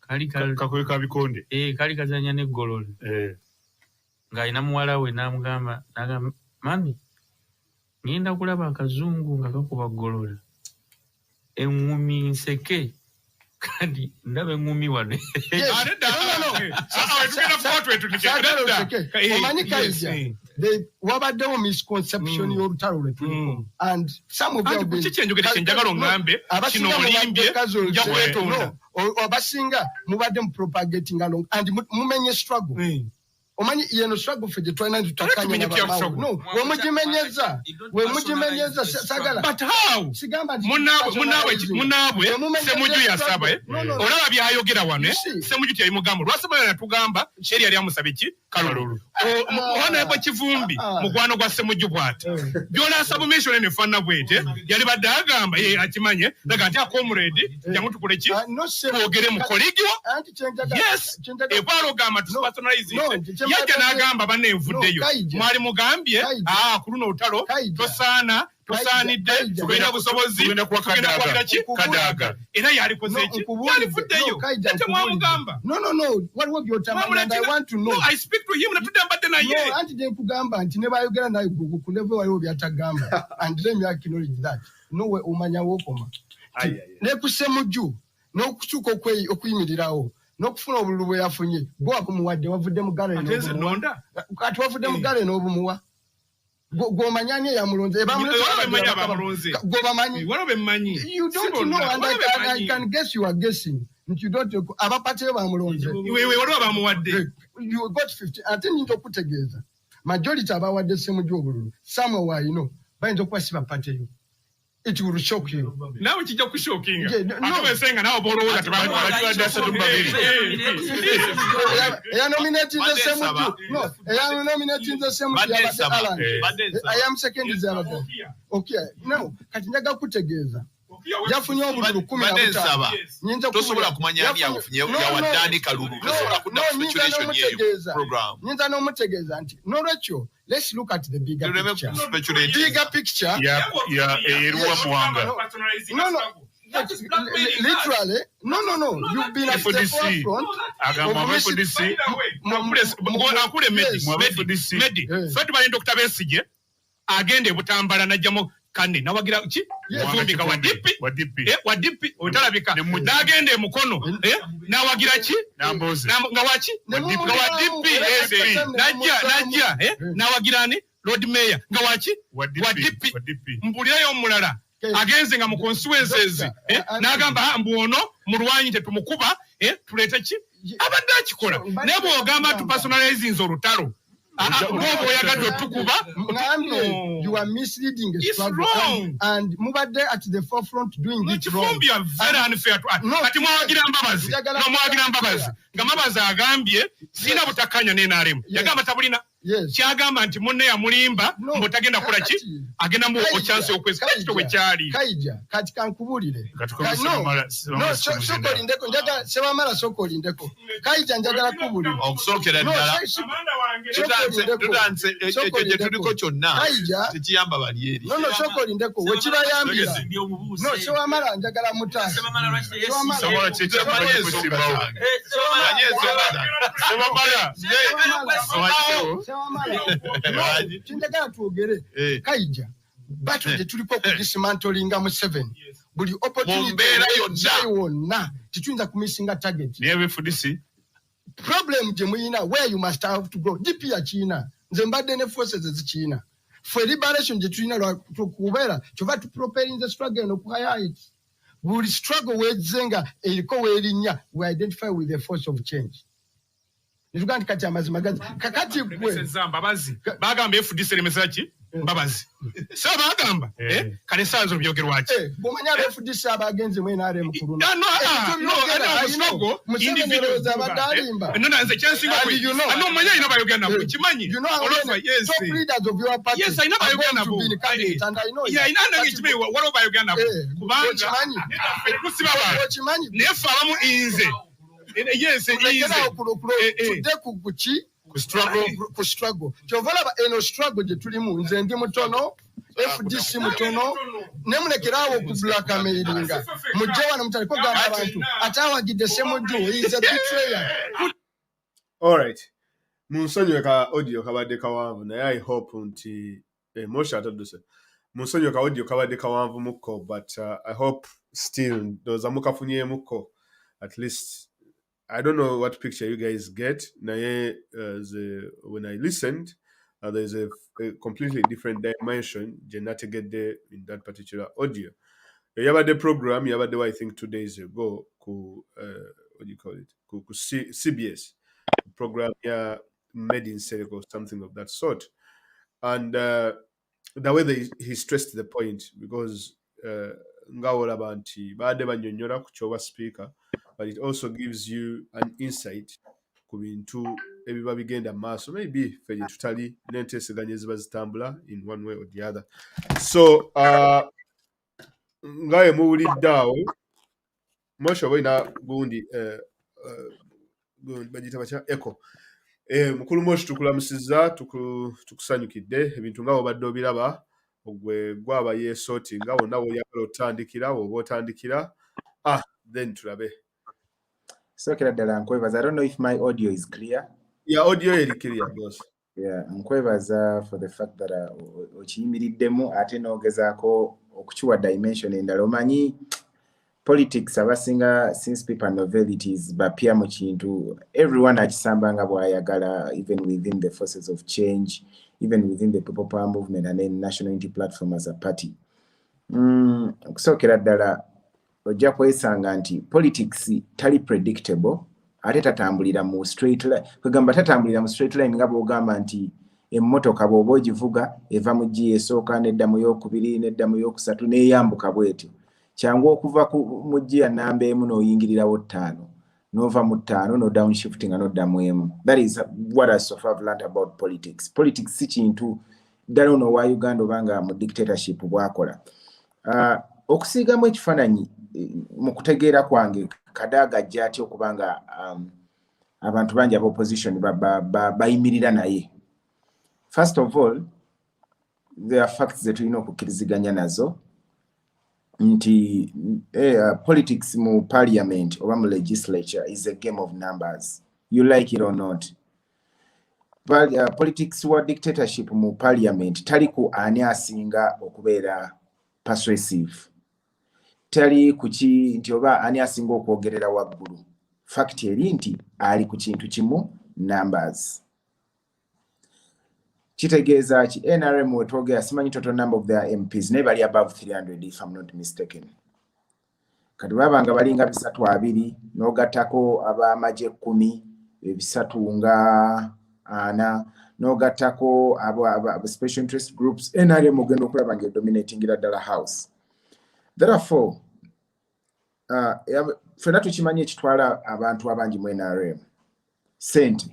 S4: kali
S3: kakweka bikonde
S4: kali kazanya ne golole nga ina muwala we namugamba mami ngenda kulaba akazungu nga kakuba golole engumi nseke kandi ndabe ngumi wane.
S2: Wabaddewo misconception y'olutalo lwe tuliko and some of you abasinga mubadde mu propagating along and mumenye struggle. Omanyi yeno struggle for the trying to takanya na bamawo. No, we mujimenyeza sagala.
S3: But how? Munabwe semuju yasaba olaba byayogera wane semuju tyayi mugambo lwasaba yatugamba sheri yali amusabiki kalulu hona yabo kivumbi mugwano gwa semuju bwate byona submission ne fana bwete yali badagamba akimanye daga ati akomredi yamutu kuleki ogere mu kolegio yes ebalo gamba to personalize yaje nagamba banenvuddeyo mwali mugambye kuluno utalo tosana tosanidde tugenda busobozi tugenda kwa kadaga era yali kozeki yali fuddeyo ate mwamugamba
S2: no waliwo byotama and I want to know.
S3: I speak to him na tudambadde naye
S2: anti je kugamba nti ne bayogera naye ku level waliwo byatagamba and let me acknowledge that no we umanya wokoma ne kusemuju n'okutuuka okuyimirirawo n'okufuna obululu bwe yafunye gwe wakumuwadde wavudde mu gale kati wavudde mu gale n'obumuwa gwomanyanye yamulonze
S3: you
S2: don't know and I can guess you are guessing you don't abapateyo bamulonze you got 50 ate ninto kutegeeza majority abawadde semuju obululu somewhere you know bayinza okwasiba pateyo. It will shock you.
S3: Now it's just shocking. I'm saying now borrow that
S2: I am nominating the same. No, I am nominating the same. I am second is okay. Now, katinyaga kutegeeza. Yafunye obululu 15. Nyinza
S5: tosobola kumanya ani yafunye yawadani kalulu tosobola kudda speculation yeyo program.
S2: Nyinza no mutegeeza nti no Rachel. Let's look at the bigger picture. Bigger picture.
S5: Yeah, eruwa muwanga.
S2: No. Literally, no. You've been at the forefront.
S3: Medi. Fatu bali Dr. Besige agende butambala najjamo kane nawagira ki yavundika wadipi otalabika nagende mukono nawagira ki namboze ngawachi wadipi najja nawagirani road mayor ngawachi wadipi mbulirayo omulala agenze nga mu constituencies nagamba mbuono mulwanyi tetumukuba tuleta ki abadde akikola nebo ogamba tu personalizing olutalo.
S2: You are misleading the struggle and Mubade at the forefront doing it wrong.
S3: You are very unfair to us. Ati mwagira mbabazi. Ngamabazi agambye sina butakanya n'enaremu. Yagamba tabulina. Kyagamba nti munne ya mulimba mbotagenda kola ki? Agenda mu chance okwesa kito we kyali.
S2: Kaija kati kankubulire. No, sokoli ndeko njaga sebamala sokoli ndeko. Kaija njagala kubulire.
S5: Okusokera ddala. Tudanse ekyo tuliko kyonna tekiyamba bali eri.
S2: No, sokoli ndeko we kibayambira. No, sebamala njagala mutasa.
S5: Sebamala kyekyamanyi kusimbawo.
S2: Tindagala tuogere Kaija batudde tuliko ku dismantlinga mu 7 buli opportunity yonna tituyinza kumissinga target problem gye muyina where you must have to go DP ya China nze mbadde ne forces ezikiina for liberation gye tulina kubeera kyova tu propelling the struggle no kuhaya buli struggle wezenga eriko weerinnya we identify with the force of change. Nizugandi kati amazima gazi kakati kwe
S3: mbabazi bagamba FDC lemesachi mbabazi so bagamba kale sanzo byogerwachi
S2: bomanya FDC abagenze mwena are mukuru
S3: no individuals abadalimba no nanze chansi ngwe no manya ina bayogera nabo kimanyi
S2: yes top leaders of your party
S3: yes ina bayogera nabo
S2: and I know
S3: yeah ina ngikime walo bayogera nabo kubanga kusiba ba
S2: kimanyi
S3: nefa abamu inze yes
S2: ku struggle kyovala eno struggle gye tulimu nze ndi mutono FDC mutono nemulekerawo ku blackmailinga mujje wano mutaliko gamba abantu atawagidde semuju is a betrayer.
S1: All right, munsonyiwe ka audio kabadde kawanvu naye I hope nti Moshe ataduse Musonyo ka audio kabadde kawanvu muko, but I hope still those amukafunye muko at least. I don't know what picture you guys get. Naye, when I listened, there's a completely different dimension generated in that particular audio. Yabade program, yabade I think 2 days ago, what do you call it? CBS program, yeah, made in Senegal, something of that sort. And the way he stressed the point, because ngawola nti baade banyonyola ku kyoba speaker, but it also gives you an insight ku bintu ebiba bigenda maaso, maybe fenye tutali n'enteeseganya eziba zitambula in one way or the other. So ngaye muwulidde awo mosho boina gundi bagita bacha echo. Mukulu Moshi tukulamusiza tukusanyukidde ebintu nga obadde obiraba ogwe gwaba yeesoti nga wonna woyagala otandikira oba otandikira then tulabe.
S6: Sokera ddala nkwebaza. I don't know if my audio is clear.
S1: Yeah, audio eri clear boss.
S6: Yeah, nkwebaza for the fact that okiyimiriddemu ate n'ogezaako okukiwa dimension endala. Omanyi politics abasinga since paper novelities bapya mu kintu, everyone akisamba nga bw'ayagala, even within the forces of change, even within the people power movement and then national unity platform as a party. Okusookera ddala ojja kwesanga nti politics tali predictable ate tatambulira mu straight line. Kwegamba tatambulira mu straight line nga bw'ogamba nti emmotoka bw'oba ogivuga eva mu giya esooka nedda mu yokubiri nedda mu yokusatu n'eyambuka bwetyo. Kyangu okuva mu giya namba emu n'oyingirirawo ttaano, n'ova mu ttaano no downshifting n'odda mu emu. That is what I so far learned about politics. Politics si kintu ddala ono wa Uganda obanga mu dictatorship bwakola. Okusiigamu ekifaananyi mu kutegeera kwange Kadaga ajja atya okubanga abantu bangi aba opposition bayimirira naye. First of all, there are facts that tulina okukkiriziganya nazo nti politics mu parliament oba mu legislature is a game of numbers. You like it or not. But politics wa dictatorship mu parliament tali ku ani asinga okubeera persuasive. Tali kuki nti oba ani asinga okwogerera waggulu. Fact eri nti ali ku kintu kimu, numbers. Kitegeeza ki NRM wetwogera simanyi total number of their MPs naye bali above 300 if I'm not mistaken. Kati babanga balinga 320 n'ogattako ab'amagye 10 ebisatu nga 4 n'ogattako abo special interest groups NRM ogenda okulaba nga dominatingira ddala house. Therefore, fena tukimanyi ekitwala abantu abangi mu NRM. Sente,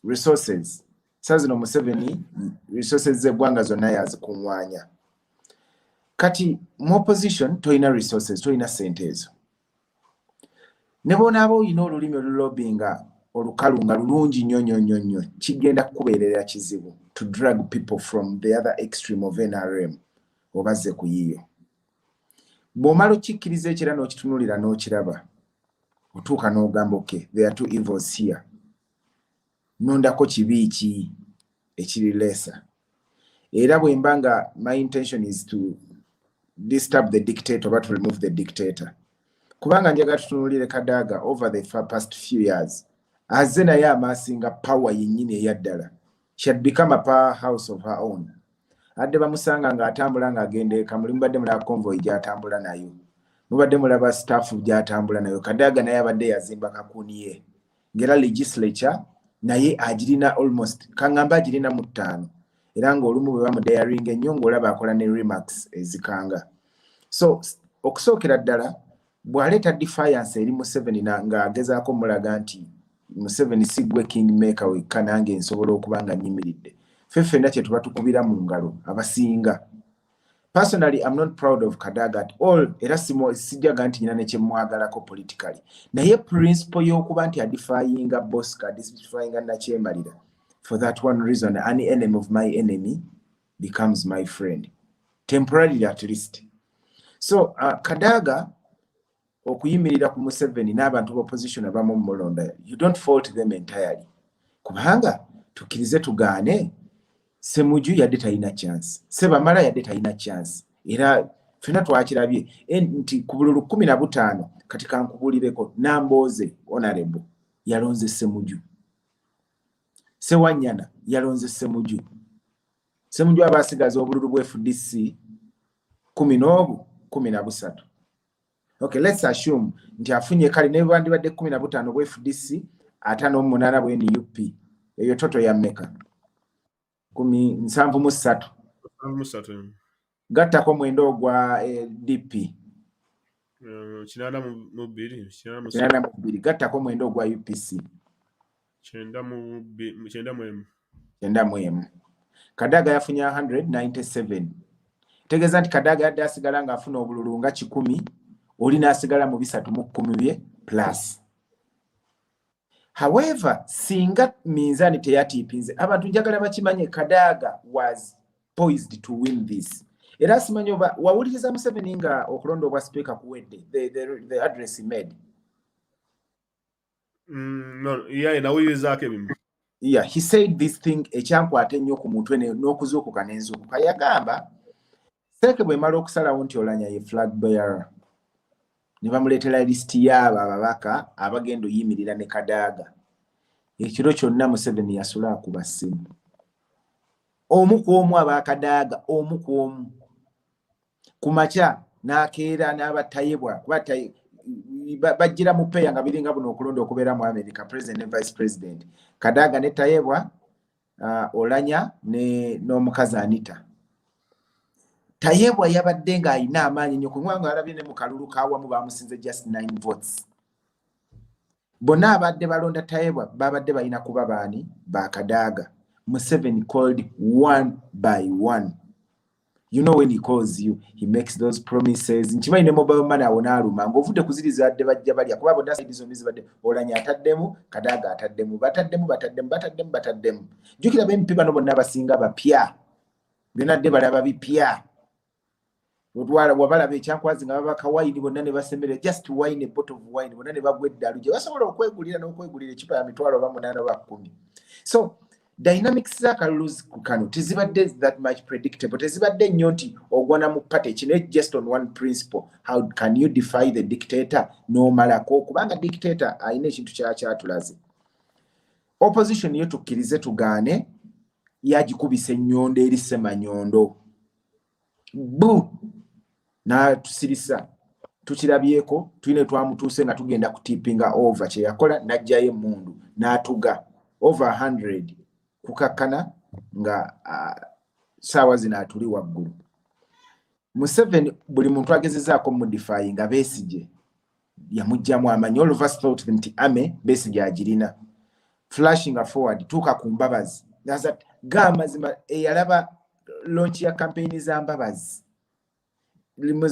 S6: resources. Sazino Museveni, resources z'eggwanga zonna yazikuŋŋwaanya. Kati mu opposition toyina resources, toyina sente ezo. Ne bonaaba oyina olulimi olulobinga olukalu nga lulungi nnyo kigenda kukubeerera kizibu to drag people from the other extreme of NRM obazze ku yiyo. Bw'omala okikkiriza ekira n'okitunuulira n'okiraba otuuka n'ogamba okay, there are two evils here. Nondako kibi ki ekiri lesser. Era bwe mbanga my intention is to disturb the dictator but to remove the dictator. Kubanga njagala tutunuulire Kadaga over the past few years azze naye amaasinga power yennyini eyaddala. She had become a powerhouse of her own. Adde bamusanga ng'atambula ng'agenda eka mulimu badde mulaba convoy gy'atambula nayo. Mubadde mulaba staff gy'atambula nayo. Kadaga naye abadde yazimba kakuni ye. Ngera legislature naye agirina almost kangamba agirina mu 5. Era ng'olumu bwe bamudayaringa ennyo ng'olaba akola ne remarks ezikanga. So okusookera ddala bw'aleeta defiance eri Museveni ng'agezaako mulaga nti Museveni si gwe kingmaker wekka nange nsobola okuba nga nnyimiridde. Ffenna kye tuba tukubira mu ngalo abasinga. Personally, I'm not proud of Kadaga at all. Era sijjaga nti nyina ne kye mwagalako politically. Naye principle y'okuba nti adifyinga Bosca, adifyinga Nakyembalira. For that one reason, any enemy of my enemy becomes my friend. Temporarily at least. So, Kadaga okuyimirira ku Museveni n'abantu b'opposition abamu mulonda, you don't fault them entirely. Kubanga tukkirize tugaane Semuju yadde talina chance. Sebamala yadde talina chance. Era fena twakirabye nti ku bululu 15 kati kankubulireko Namboze honorable yalonze Semuju. Sewanyana yalonze Semuju. Semuju abasigaza obululu bwe FDC 13. Okay, let's assume nti afunye kali ne bandi badde 15 bwe FDC 58 bwe NUP. Eyo toto ya meka 73. Gattako mwendo gwa DP.
S1: Kinana mu bbiri.
S6: Gattako mwendo gwa UPC. Chenda mu Kadaga yafunye 197. Tegeza nti Kadaga yadde asigala nga afuna obululu nga 10, oli n'asigala mu 310 bye plus. However, singa minzani teyatipinze, abantu njagala bakimanye Kadaga was poised to win this. Era simanyi oba wawuliriza Museveni nga okulonda obwa speaker kuwedde, the address he made.
S1: No, yeah, nawulirizaako bimu.
S6: Yeah, he said this thing ekyankwata ennyo ku mutwe n'okuzuukuka n'enzuukuka. Yagamba Seke bwe mala okusalawo nti Oulanya ye flag bearer, ne bamuleetera listi y'abo ababaka abagenda oyimirira ne Kadaga. Ekiro kyonna Museveni yasula akuba ssimu. Omu ku omu aba Kadaga, omu ku omu. Ku makya n'akeera n'abatayebwa bajjira mu peya nga biringa buno okulonda okubeera mu America, president ne vice president. Kadaga ne Tayebwa, Oulanya n'omukazi Anita. Tayebwa yabadde nga alina amaanyi nnyo kubanga alabye ne mu kalulu kaawamu bamusinze just 9 votes. Bonna abadde balonda Tayebwa babadde balina kuba baani ba Kadaga. Museveni called one by one. You know when he calls you, he makes those promises. Nchimanyi ne mobile money awonaaluma ng'ovudde kuziriza adde bajja balya kuba bonna saidizo mizi badde Oulanya ataddemu, Kadaga ataddemu, bataddemu. Jjukira b'empi bano bonna abasinga bapya. Bonna adde balaba bipya. Wabalaba ekyakwazi nga babaka wine bonna ne basembere just wine, a bottle of wine, bonna ne bagwa eddalu gye basobola okwegulira n'okwegulira ekipa ya mitwalo oba 8 oba 10. So dynamics za kaluluzi ku kano tezibadde that much predictable. Tezibadde nnyo nti ogwana mu party kino just on one principle. How can you defy the dictator n'omalako? Kubanga dictator alina ekintu kyatulaze. Opposition yo tukkirize tugaane yagikubisa ennyondo eri Ssemanyondo. Bu na tusirisa tukirabyeko tuyine twamutuuse nga tugenda kutipinga over kye yakola najjayo emmundu n'atuga over 100 kukakkana nga saawa zino atuli waggulu. Museveni buli muntu agezezaako mudifying nga Besigye yamugjamu amanyi. All of us thought nti ame Besigye agirina. Flashing forward tuuka ku Mbabazi. Gamazima eyalaba launch ya campaign za Mbabazi.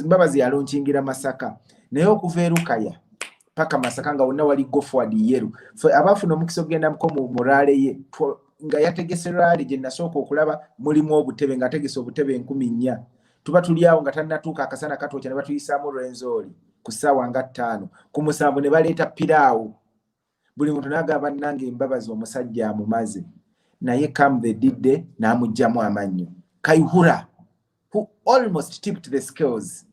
S6: Mbabazi ya launchingira Masaka. Naye okuva e Lukaya paka Masaka nga wonna wali go forward yeru. Abafuna omukisa ogenda mu morale ye nga yategese rally gye nasooka okulaba mulimu obutebe nga ategese obutebe 1000. Tuba tuli awo nga tannatuuka akasana katokya ne batuyisaamu Rwenzori ku ssaawa nga 5. Ku musanvu ne baleeta piraawo. Buli muntu n'agamba nange Mbabazi omusajja amumaze. Naye come the didde n'amugjamu amannyo. Kayihura, who almost tipped the scales.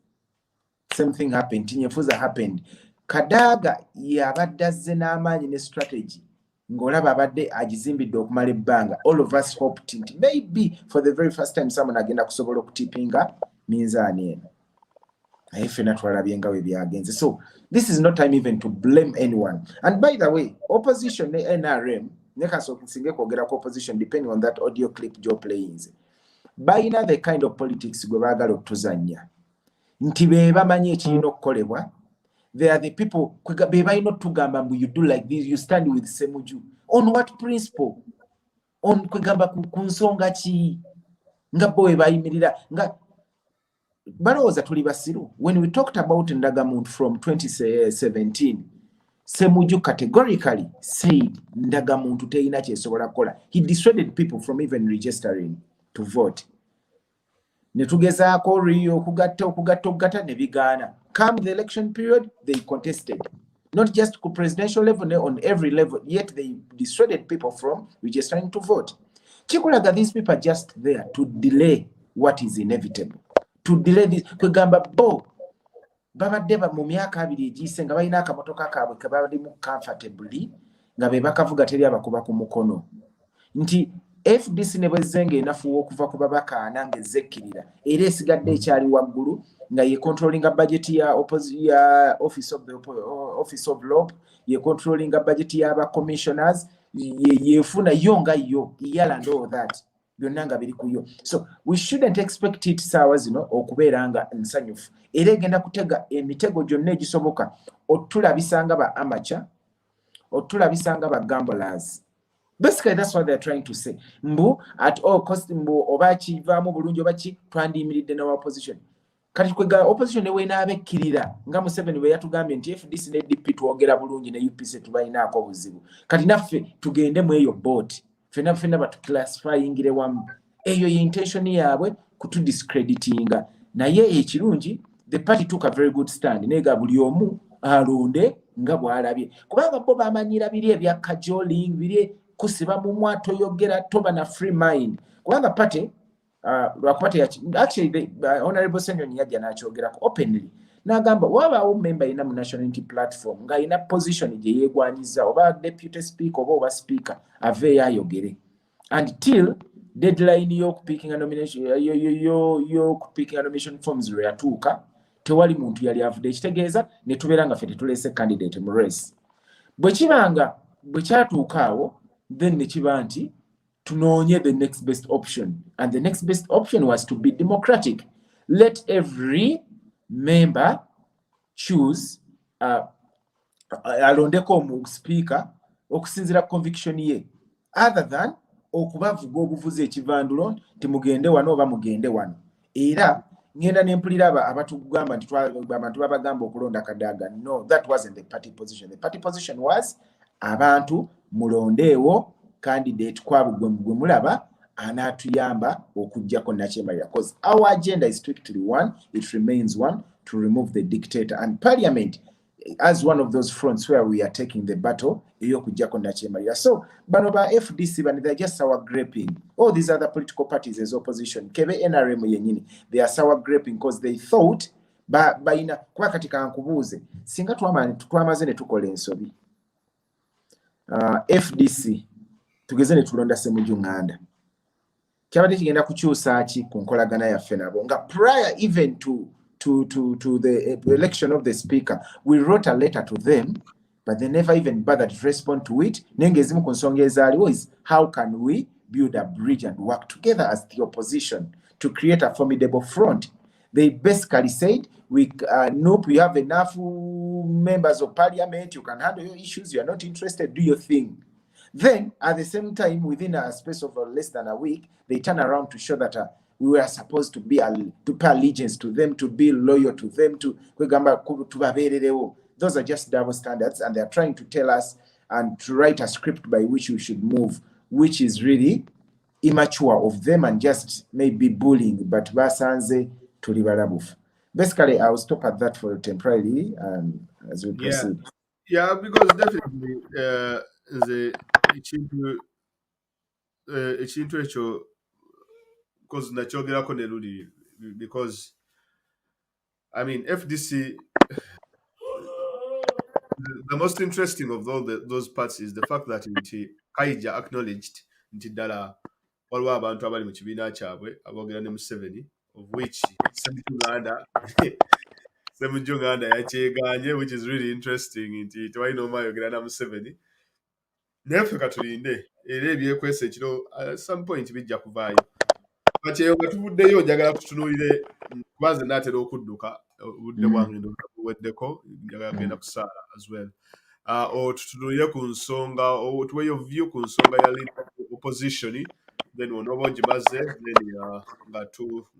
S6: Same thing happened. Tinyefuza happened. Kadaga yabadde azze n'amaanyi ne strategy. Ngolaba abadde agizimbidde okumala ebbanga. All of us hoped nti maybe for the very first time someone agenda kusobola okutipinga minzaani eno. Naye ffenna twalabye nga bwe byagenze. So this is not time even to blame anyone. And by the way, opposition ne NRM ne kasooka nsinge kwogera ku opposition depending on that audio clip Joe playing. Bayina the kind of politics gwe baagala okutuzannya. Nti be bamanyi ekirina okukolebwa. They are the people be bayina okutugamba mbu you do like this, you stand with Semuju. On what principle? On kwegamba ku nsonga ki? Nga bo bayimirira nga balowooza tuli basiru. When we talked about Ndagamuntu from 2017, Semuju categorically said Ndagamuntu teina kyesobola kukola. He dissuaded people from even registering to vote. Netugezaako Rio okugatta ne bigaana. Come the election period, they contested. Not just ku presidential level, on every level, yet they dissuaded people from registering to vote. Chikulaga, these people are just there to delay what is inevitable. To delay this. Kwegamba bo babadde mu myaka abiri egiyise nga balina akamotoka kaabwe ke babaddimu comfortably nga be bakavuga teri abakuba ku mukono nti FDC ne bwezzenga enafuwa okuva ku babaka ana ng'ezekkirira era esigadde ekyali waggulu nga ye controllinga budget ya office of LOP ye controllinga budget y'aba commissioners yefuna yo nga yo iyala and all that byonna nga biri kuyo. So we shouldn't expect it saawa zino okubeera nga nsanyufu era egenda kutega emitego gyonna egisoboka otulabisanga ba amateur otulabisanga ba gamblers. Basically that's what they're trying to say. Mbu at all cost mbu oba kivaamu bulungi oba ki twandiyimiridde na opposition. Kati kwega opposition ewe n'abekkirira nga Museveni bwe yatugambye nti FDC ne DP twogera bulungi ne UPC tubalinaako obuzibu. Kati naffe tugende mu eyo boat. Fena batuclassifyingire wamu. Eyo ye intention yaabwe kutudiscreditinga. Naye ekirungi the party took a very good stand. Nega buli omu alonde nga bw'alabye. Kubanga bo bamanyira biri ebya cajoling biri kusiba mu mwato yogera toba na free mind. Kubanga party actually the Honorable Senyonyi yajja n'akyogerako openly n'agamba wabaawo member ina mu National Unity Platform nga ina position gye yeegwanyiza oba deputy speaker oba speaker aveeyo ayogere until deadline y'okupickinga nomination y'okupickinga nomination forms lwe yatuuka tewali muntu yali avudde ekitegeeza ne tubeera nga ffe tetuleese candidate mu race bwe kibanga bwe kyatuuka awo then ne kiba nti tunoonye the next best option. And the next best option was to be democratic. Let every member choose alondeko mu speaker okusinzira conviction ye other than okubavuga obuvuze ekivandulo timugende wano oba mugende wano. Era ngenda nempulira abatugamba nti abantu babagamba okulonda kadaga. No, that wasn't the party position. The party position was abantu mulondeewo candidate kwabwe gwe mulaba anatuyamba okujjako nakyemalira because our agenda is strictly one, it remains one, to remove the dictator, and parliament as one of those fronts where we are taking the battle ey'okujjako nakyemalira. So bano ba FDC bano they're just sour graping. All these other political parties as opposition kebe NRM yenyini they are sour graping because they thought baina kwa katika nkubuuze singa twamaze ne tukola ensobi FDC tugeze ne tulonda Ssemujju Nganda kyabadde kigenda kukyusa ki ku nkolagana yaffe nabo nga prior even to the election of the speaker we wrote a letter to them but they never even bothered to respond to it. Nenge ezimu ku nsonga ezaaliwo is how can we build a bridge and work together as the opposition to create a formidable front. They basically said NUP, you have enough members of parliament, you can handle your issues, you are not interested, do your thing. Then, at the same time, within a space of less than a week, they turn around to show that we were supposed to pay allegiance to them, to be loyal to them, those are just double standards, and they are trying to tell us and to write a script by which we should move, which is really immature of them and just maybe bullying, but basanze tuli balabufu. Basically, I will stop at that for temporarily as we proceed.
S1: Yeah, because definitely ekintu ekyo because nakyogerako ne luli because I mean FDC the most interesting of all those parts is the fact that Kaija acknowledged nti ddala waliwo abantu abali mu kibiina kyabwe aboogera ne Museveni of which Ssemujju Nganda yakyeganye, which is really interesting nti tewalina omu ayogera na Museveni. Naye ffe katulinde era ebyekwesa ekiro at some point bijja kuvaayo. Kati eyo nga tuvuddeyo njagala tutunuulire kuba nze naatera okudduka obudde bwange buweddeko njagala kugenda kusaala as well. Tutunuulire ku nsonga tuweeyo view ku nsonga ya opposition then onoba ogimaze then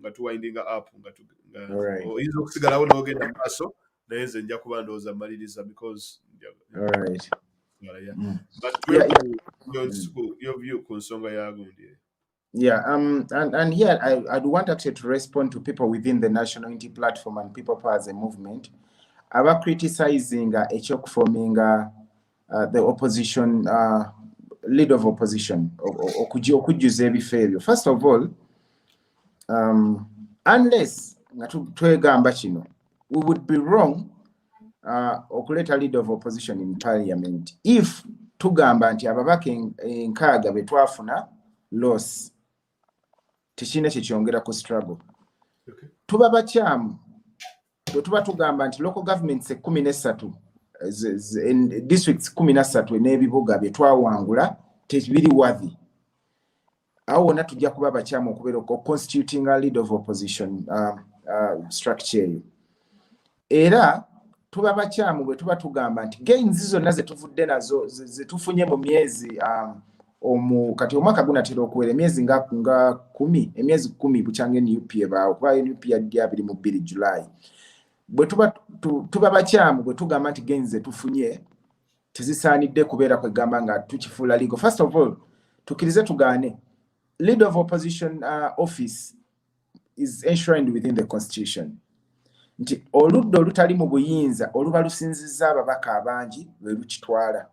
S1: nga tuwindinga up oyinza okusigalawo n'ogenda mu maaso naye nze nja kuba ndowooza mmaliriza because your view ku nsonga ya gundi.
S6: Yeah, and here I'd want actually to respond to people within the National Unity Platform and People Power as a movement. About criticizing forming the opposition leader of opposition okujjuza ebifo ebyo. First of all, unless nga twegamba kino, we would be wrong okuleta leader of opposition in parliament if tugamba nti ababaka enkaaga betwafuna loss tekina kyekyongera ku struggle. Tuba bakyamu bwe tuba tugamba nti local governments 13 districts 13 n'ebibuga byetwawangula tebiri worthy. Awo wonna tujja kuba bakyamu okubeera constituting a leader of opposition structure. Era tuba bakyamu bwe tuba tugamba nti gains zonna zetuvudde nazo zetufunye mu myezi kati omwaka gunatera okuwera emyezi nga 10 emyezi 10 bukyanga NUP ebaawo kuba NUP yaddi 22 July. Bwe tuba bakyamu bwe tugamba nti gains zetufunye tezisaanidde kubeera kwegamba nga tukifuula legal. First of all, tukirize tugaane leader of opposition office is enshrined within the constitution. Nti oludda olutali mu buyinza oluba lusinzizza ababaka abangi lwe lukitwala.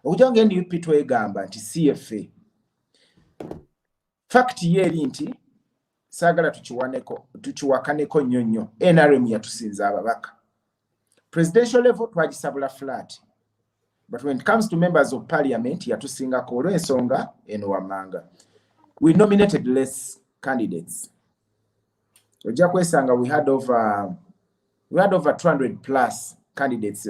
S6: Okujja nga NUP twegamba nti CFA fact yeri nti saagala tukiwakaneko nnyo NRM yatusinza ababaka. Presidential level twagisabula flat, but when it comes to members of parliament yatusingako olw'ensonga eno wammanga. We nominated less candidates. Ojja kwesanga we had over 200 plus candidates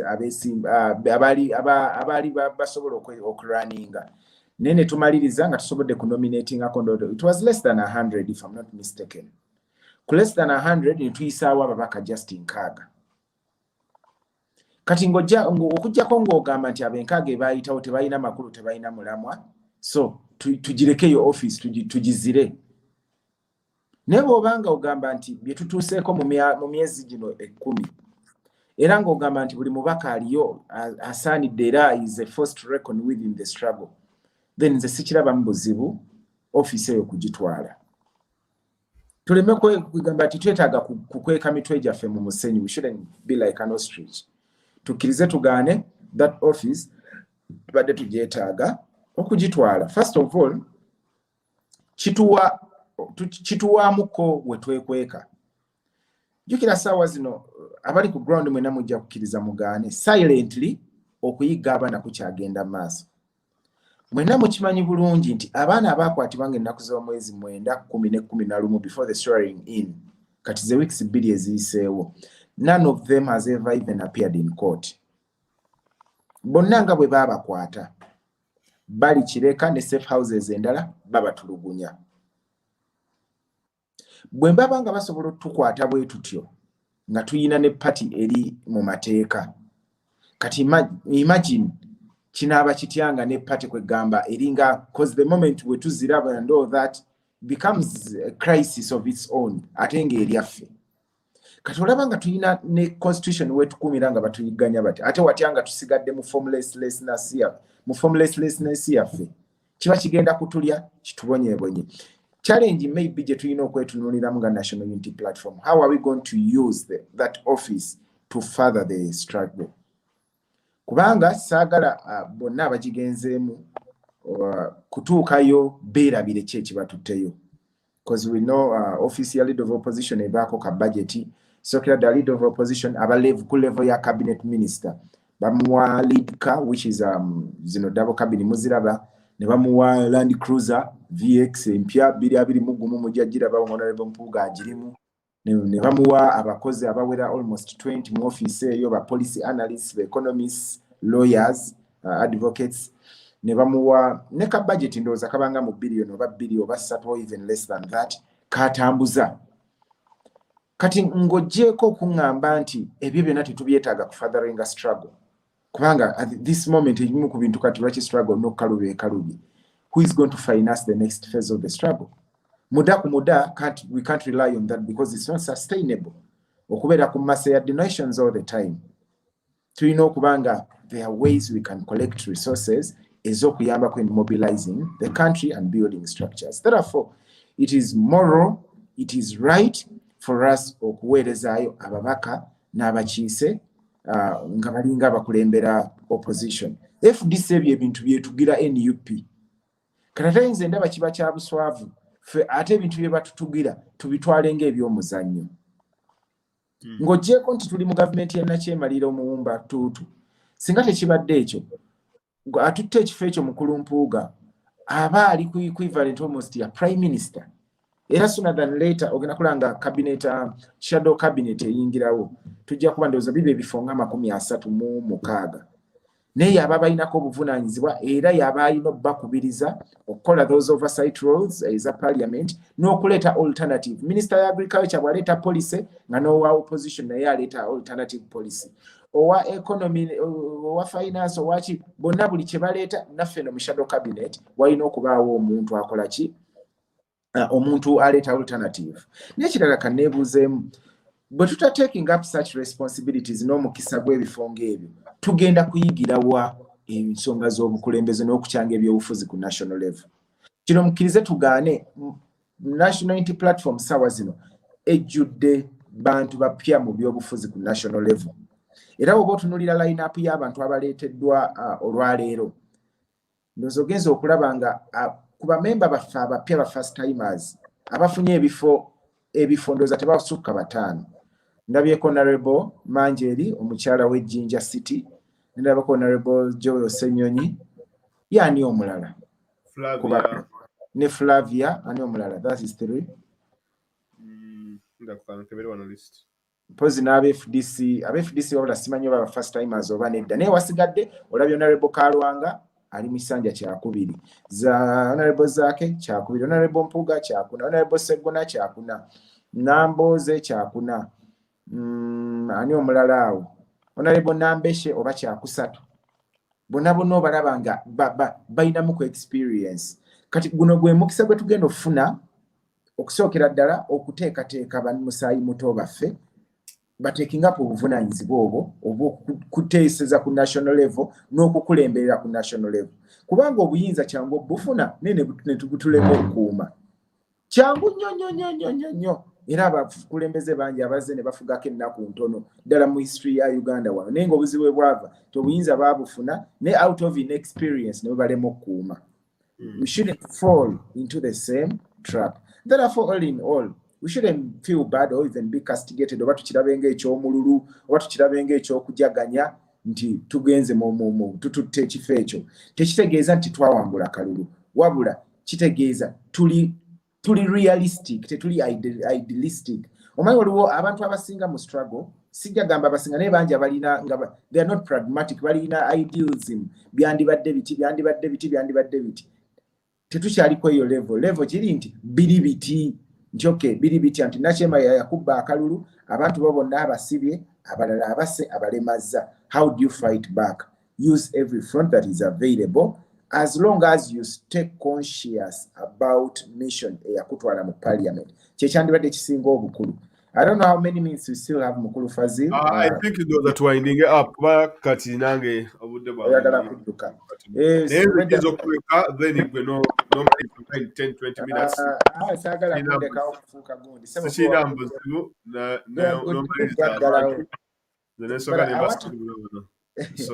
S6: abali basobola okurunninga. Nene tumaliriza nga tusobodde kunominating akondodo. It was less than 100 if I'm not mistaken. Ku less than 100 ne tuyisaawo ababaka Justin Kaga. Kati okujjako ng'ogamba nti abenkaaga baayitawo tebalina makulu tebalina mulamwa, so tugirekeyo office tugizire. Naye bw'obanga ogamba nti bye tutuuseeko mu myezi gino 10 era ng'ogamba nti buli mubaka aliyo asaanidde era is a force to reckon within the struggle, then nze sikirabamu buzibu office eyo kugitwala. Tuleme kugamba nti twetaaga kukweka mitwe gyaffe mu musenyu. We shouldn't be like an ostrich. Tukirize tugaane that office tubadde tugyetaaga okugitwala. First of all, kituwaamuko we twekweka. Jukira saawa zino abali ku ground mwena mujja kukkiriza mugaane silently okuyigga abaana kukyagenda maaso. Mwena mukimanyi bulungi nti abaana abakwatibwa ng'ennaku z'omwezi 9, 10 ne 11 before the swearing in, kati ze weeks 2 eziyiseewo, none of them has ever even appeared in court. Bonna nga bwe baabakwata bali kireka ne safe houses endala babatulugunya. Bwe mbaba nga basobola otukwata bwe tutyo nga tuyina ne party eri mu mateeka, kati imagine kinaaba kityanga ne party kwegamba eringa, because the moment we tuziraba and all that becomes a crisis of its own ate ng'eryaffe. Kati olaba nga tuyina ne constitution wetukumira nga batuyiganya bati ate watyanga tusigadde mu formlessness yaffe, kiba kigenda kutulya kitubonyebonye. Challenge maybe gye tulina okwetunuuliramu nga National Unity Platform. How are we going to use that office to further the struggle? Kubanga saagala bonna abagigenzeemu kutuukayo beerabire ki ekibatutteyo. Because we know office ya leader of opposition ebaako ka budget. So the leader of opposition ku level ya cabinet minister bamuwa lead car which is double cabinet muziraba, ne bamuwa Land Cruiser VX empya 221 mujajira ba honorable Mpuga agirimu, ne bamuwa abakozi abawera almost 20 mu office eyo, ba policy analysts, economists, lawyers, advocates, ne bamuwa ne ka budget ndoza kabanga mu billion oba billion oba 3 or even less than that katambuza. Kati ngojeko kungamba nti ebyo byonna tetubyetaaga ku furthering a struggle. Kubanga at this moment ebimu ku bintu kati lwaki struggle no kalubi. Who is going to finance the next phase of the struggle? Muda ku muda we can't rely on that because it's not sustainable. Okubeera ku massa ya donations all the time. Tulina okubanga there are ways we can collect resources ezokuyambako in mobilizing the country and building structures. Therefore, it is moral, it is right for us okuweerezaayo ababaka n'abakiise nga balinga bakulembera opposition. FDC ebyo ebintu byetugira NUP Katayinze ndaba kiba kya buswavu fe ate ebintu bye batutugira tubitwale ng'ebyomuzannyo. Ng'oggyeko nti tuli mu gavumenti ya Nakyemalira Omuwumba Tuutu. Singa tekibadde ekyo, atutte ekifo ekyo mukulu Mpuuga aba ali ku equivalent almost ya prime minister. Era sooner than later ogenda kulanga cabinet shadow cabinet eyingirawo tujja kuba ndowooza bibe ebifo nga 36 naye aba balinako obuvunaanyizibwa era yaba alina bakubiriza okukola those oversight roles eza parliament n'okuleeta alternative. Minister ya agriculture bwaleeta policy nga n'owa opposition naye aleeta alternative policy, owa economy, owa finance, owaki bonna buli kye baleeta naffe no mu shadow cabinet walina okubaawo omuntu akola ki, omuntu aleeta alternative. N'ekirala kanneebuuzeemu, bwe tuta taking up such responsibilities n'omukisa gw'ebifo ng'ebyo tugenda kuyigira wa ensonga z'obukulembeze n'okukyanga ebyobufuzi ku national level. Kino mukkirize tugaane national unity platform sawa zino ejjudde bantu bapya mu byobufuzi ku national level. Era oba otunuulira line up y'abantu abaleeteddwa olwaleero ndowooza ogenza okulaba nga ku bamemba baffe abapya ba first timers abafunye ebifo ndowooza tebasukka 5. Ndabyeko Honorable Manjeri omukyala w'Ejjinja City, ndabako Honorable Joel Senyonyi, yani omulala
S1: Flavia
S6: ne Flavia ani omulala, that is 3.
S1: Ndakukebera wano list.
S6: Pozi n'abe FDC wabula simanyi baba first timers oba nedda. Naye wasigadde olabye Honorable Kalwanga ali Misanja kyakubiri, za Honorable Zake kyakubiri, Honorable Mpuga kyakuna, Honorable Segona kyakuna, Namboze kyakuna, ani omulala awo Honorable Nambeshe oba kyakusatu. Bonna bonna obalaba nga bayinamu ku experience. Kati guno gwe mukisa gwe tugenda ofuna okusookera ddala okuteekateeka banmusaayi muto baffe batekinga po obuvunaanyizibwa obwo obukuteeseza ku national level n'okukulemberera ku national level. Kubanga obuyinza kyangu obufuna ne tugutulemu okukuuma. Kyangu nnyo. Era abakulembeze bangi abazze ne bafugako ennaku ntono ddala mu history ya Uganda wano. Naye ng'obuzibu bwava tobuyinza baabufuna ne out of inexperience ne balema okukuuma. We shouldn't fall into the same trap. Therefore, all in all, we shouldn't feel bad or even be castigated oba tukirabe ng'ekyomululu oba tukirabe ng'ekyokujaganya nti tugenze tututte ekifo ekyo. Tekitegeeza nti twawangula kalulu, wabula kitegeeza tuli realistic, tetuli idealistic. Omanyi waliwo abantu abasinga mu struggle, sijja gamba abasinga naye bangi abalina nga they are not pragmatic, balina idealism, byandibadde biti. Tetukyaliko eyo level kiri nti biri biti njoke biri biti anti Nakyemalira yakubba akalulu abantu bonna abasibye abalala abase abalemazza. How do you fight back? Use every front that is available as long as you stay conscious about mission eyakutwala mu parliament. Kyekyandibadde kisinga obukulu. I don't know how many minutes we still have Mukulu Fazil.
S1: I think it was winding up. Kati nange obudde
S6: bwagala kudduka.
S1: Then you know normally 10-20 minutes.
S6: Sagala kundeka okufuuka gundi.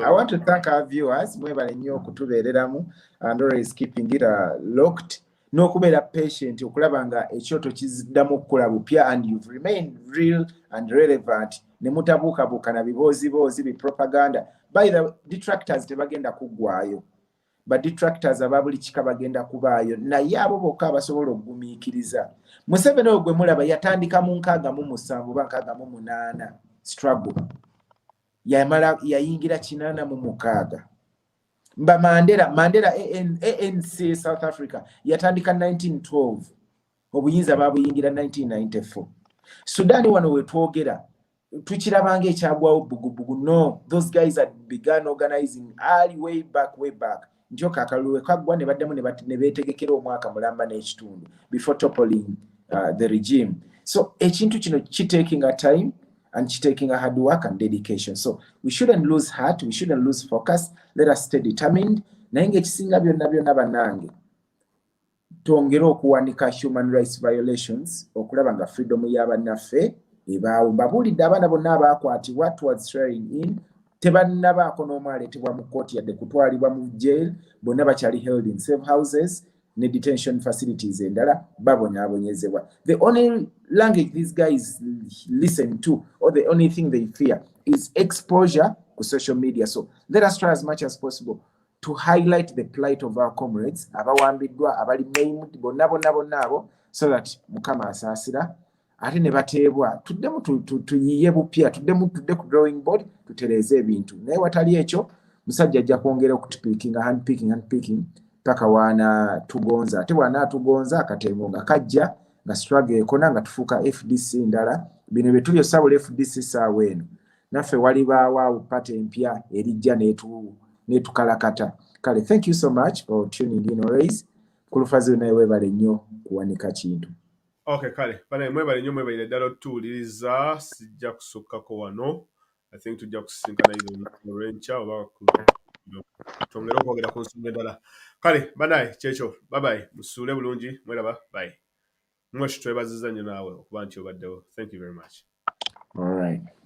S6: I want to thank our viewers. Mwebale nnyo okutubeereramu and always keeping it locked. N'okubeera patient okulaba nga ekyoto kiziddamu okukula bupya and you've remained real and relevant. Ne mutabuukabuuka na biboozi bi propaganda. By the detractors tebagenda kuggwaayo. But detractors aba buli kika bagenda kubaayo. Naye abo bokka abasobola okugumiikiriza. Museveni ogwe mulaba yatandika mu 67 oba 68 struggle. Yayingira 86. Mba Mandela ANC South Africa yatandika 1912 obuyinza babuyingira 1994. Sudan wano wetwogera tukirabanga ekyagwawo bugubugu. No, those guys had begun organizing way back. Njoka akaluwe kagwa ne baddamu ne beetegekera omwaka mulamba n'ekitundu before toppling the regime. So ekintu kino taking a time and taking a hard work and dedication. So we shouldn't lose heart, we shouldn't lose focus. Let us stay determined. Naye ekisinga byonna bannange twongere okuwanika human rights violations okulaba nga freedom y'abannaffe ebaawo. Mbabuulidde abaana bonna abaakwatibwa towards swearing in tebannabaako n'omu aleetebwa mu kkooti yadde kutwalibwa mu jail. Bonna bakyali held in safe houses ne detention facilities endala babonyaabonyezebwa. The only language these guys listen to, or the only thing they fear, is exposure to social media. So let us try as much as possible to highlight the plight of our comrades abawambiddwa abali maimed bonna abo, so that mukama asaasira ate ne bateebwa tuddemu tuyiye bupya tudde ku drawing board tutereeze ebintu naye watali ekyo musajja ajja kwongera okutupiikinga handpicking paka waana tugonza ate waana tugonza akatengo nga kajja nga struggle ekona nga tufuuka FDC ndala bino bye tuli osabula FDC saawa eno naffe walibaawo pate empya erijja netukalakata kale. Thank you so much for tuning in always. Kulufazi naye weebale nnyo kuwanika kintu.
S1: Okay, kale bana mwebale nnyo mwebale ddala otuwuliriza sijja kusukkako wano. I think tujja kusinkana izo rencha oba tongera okwogera ku nsonga endala. Kale banaye kyekyo bye musuule bulungi mweraba bye. Mweshi twebaziza nnyo naawe okuba nti obaddewo. Thank you very much.
S6: All right.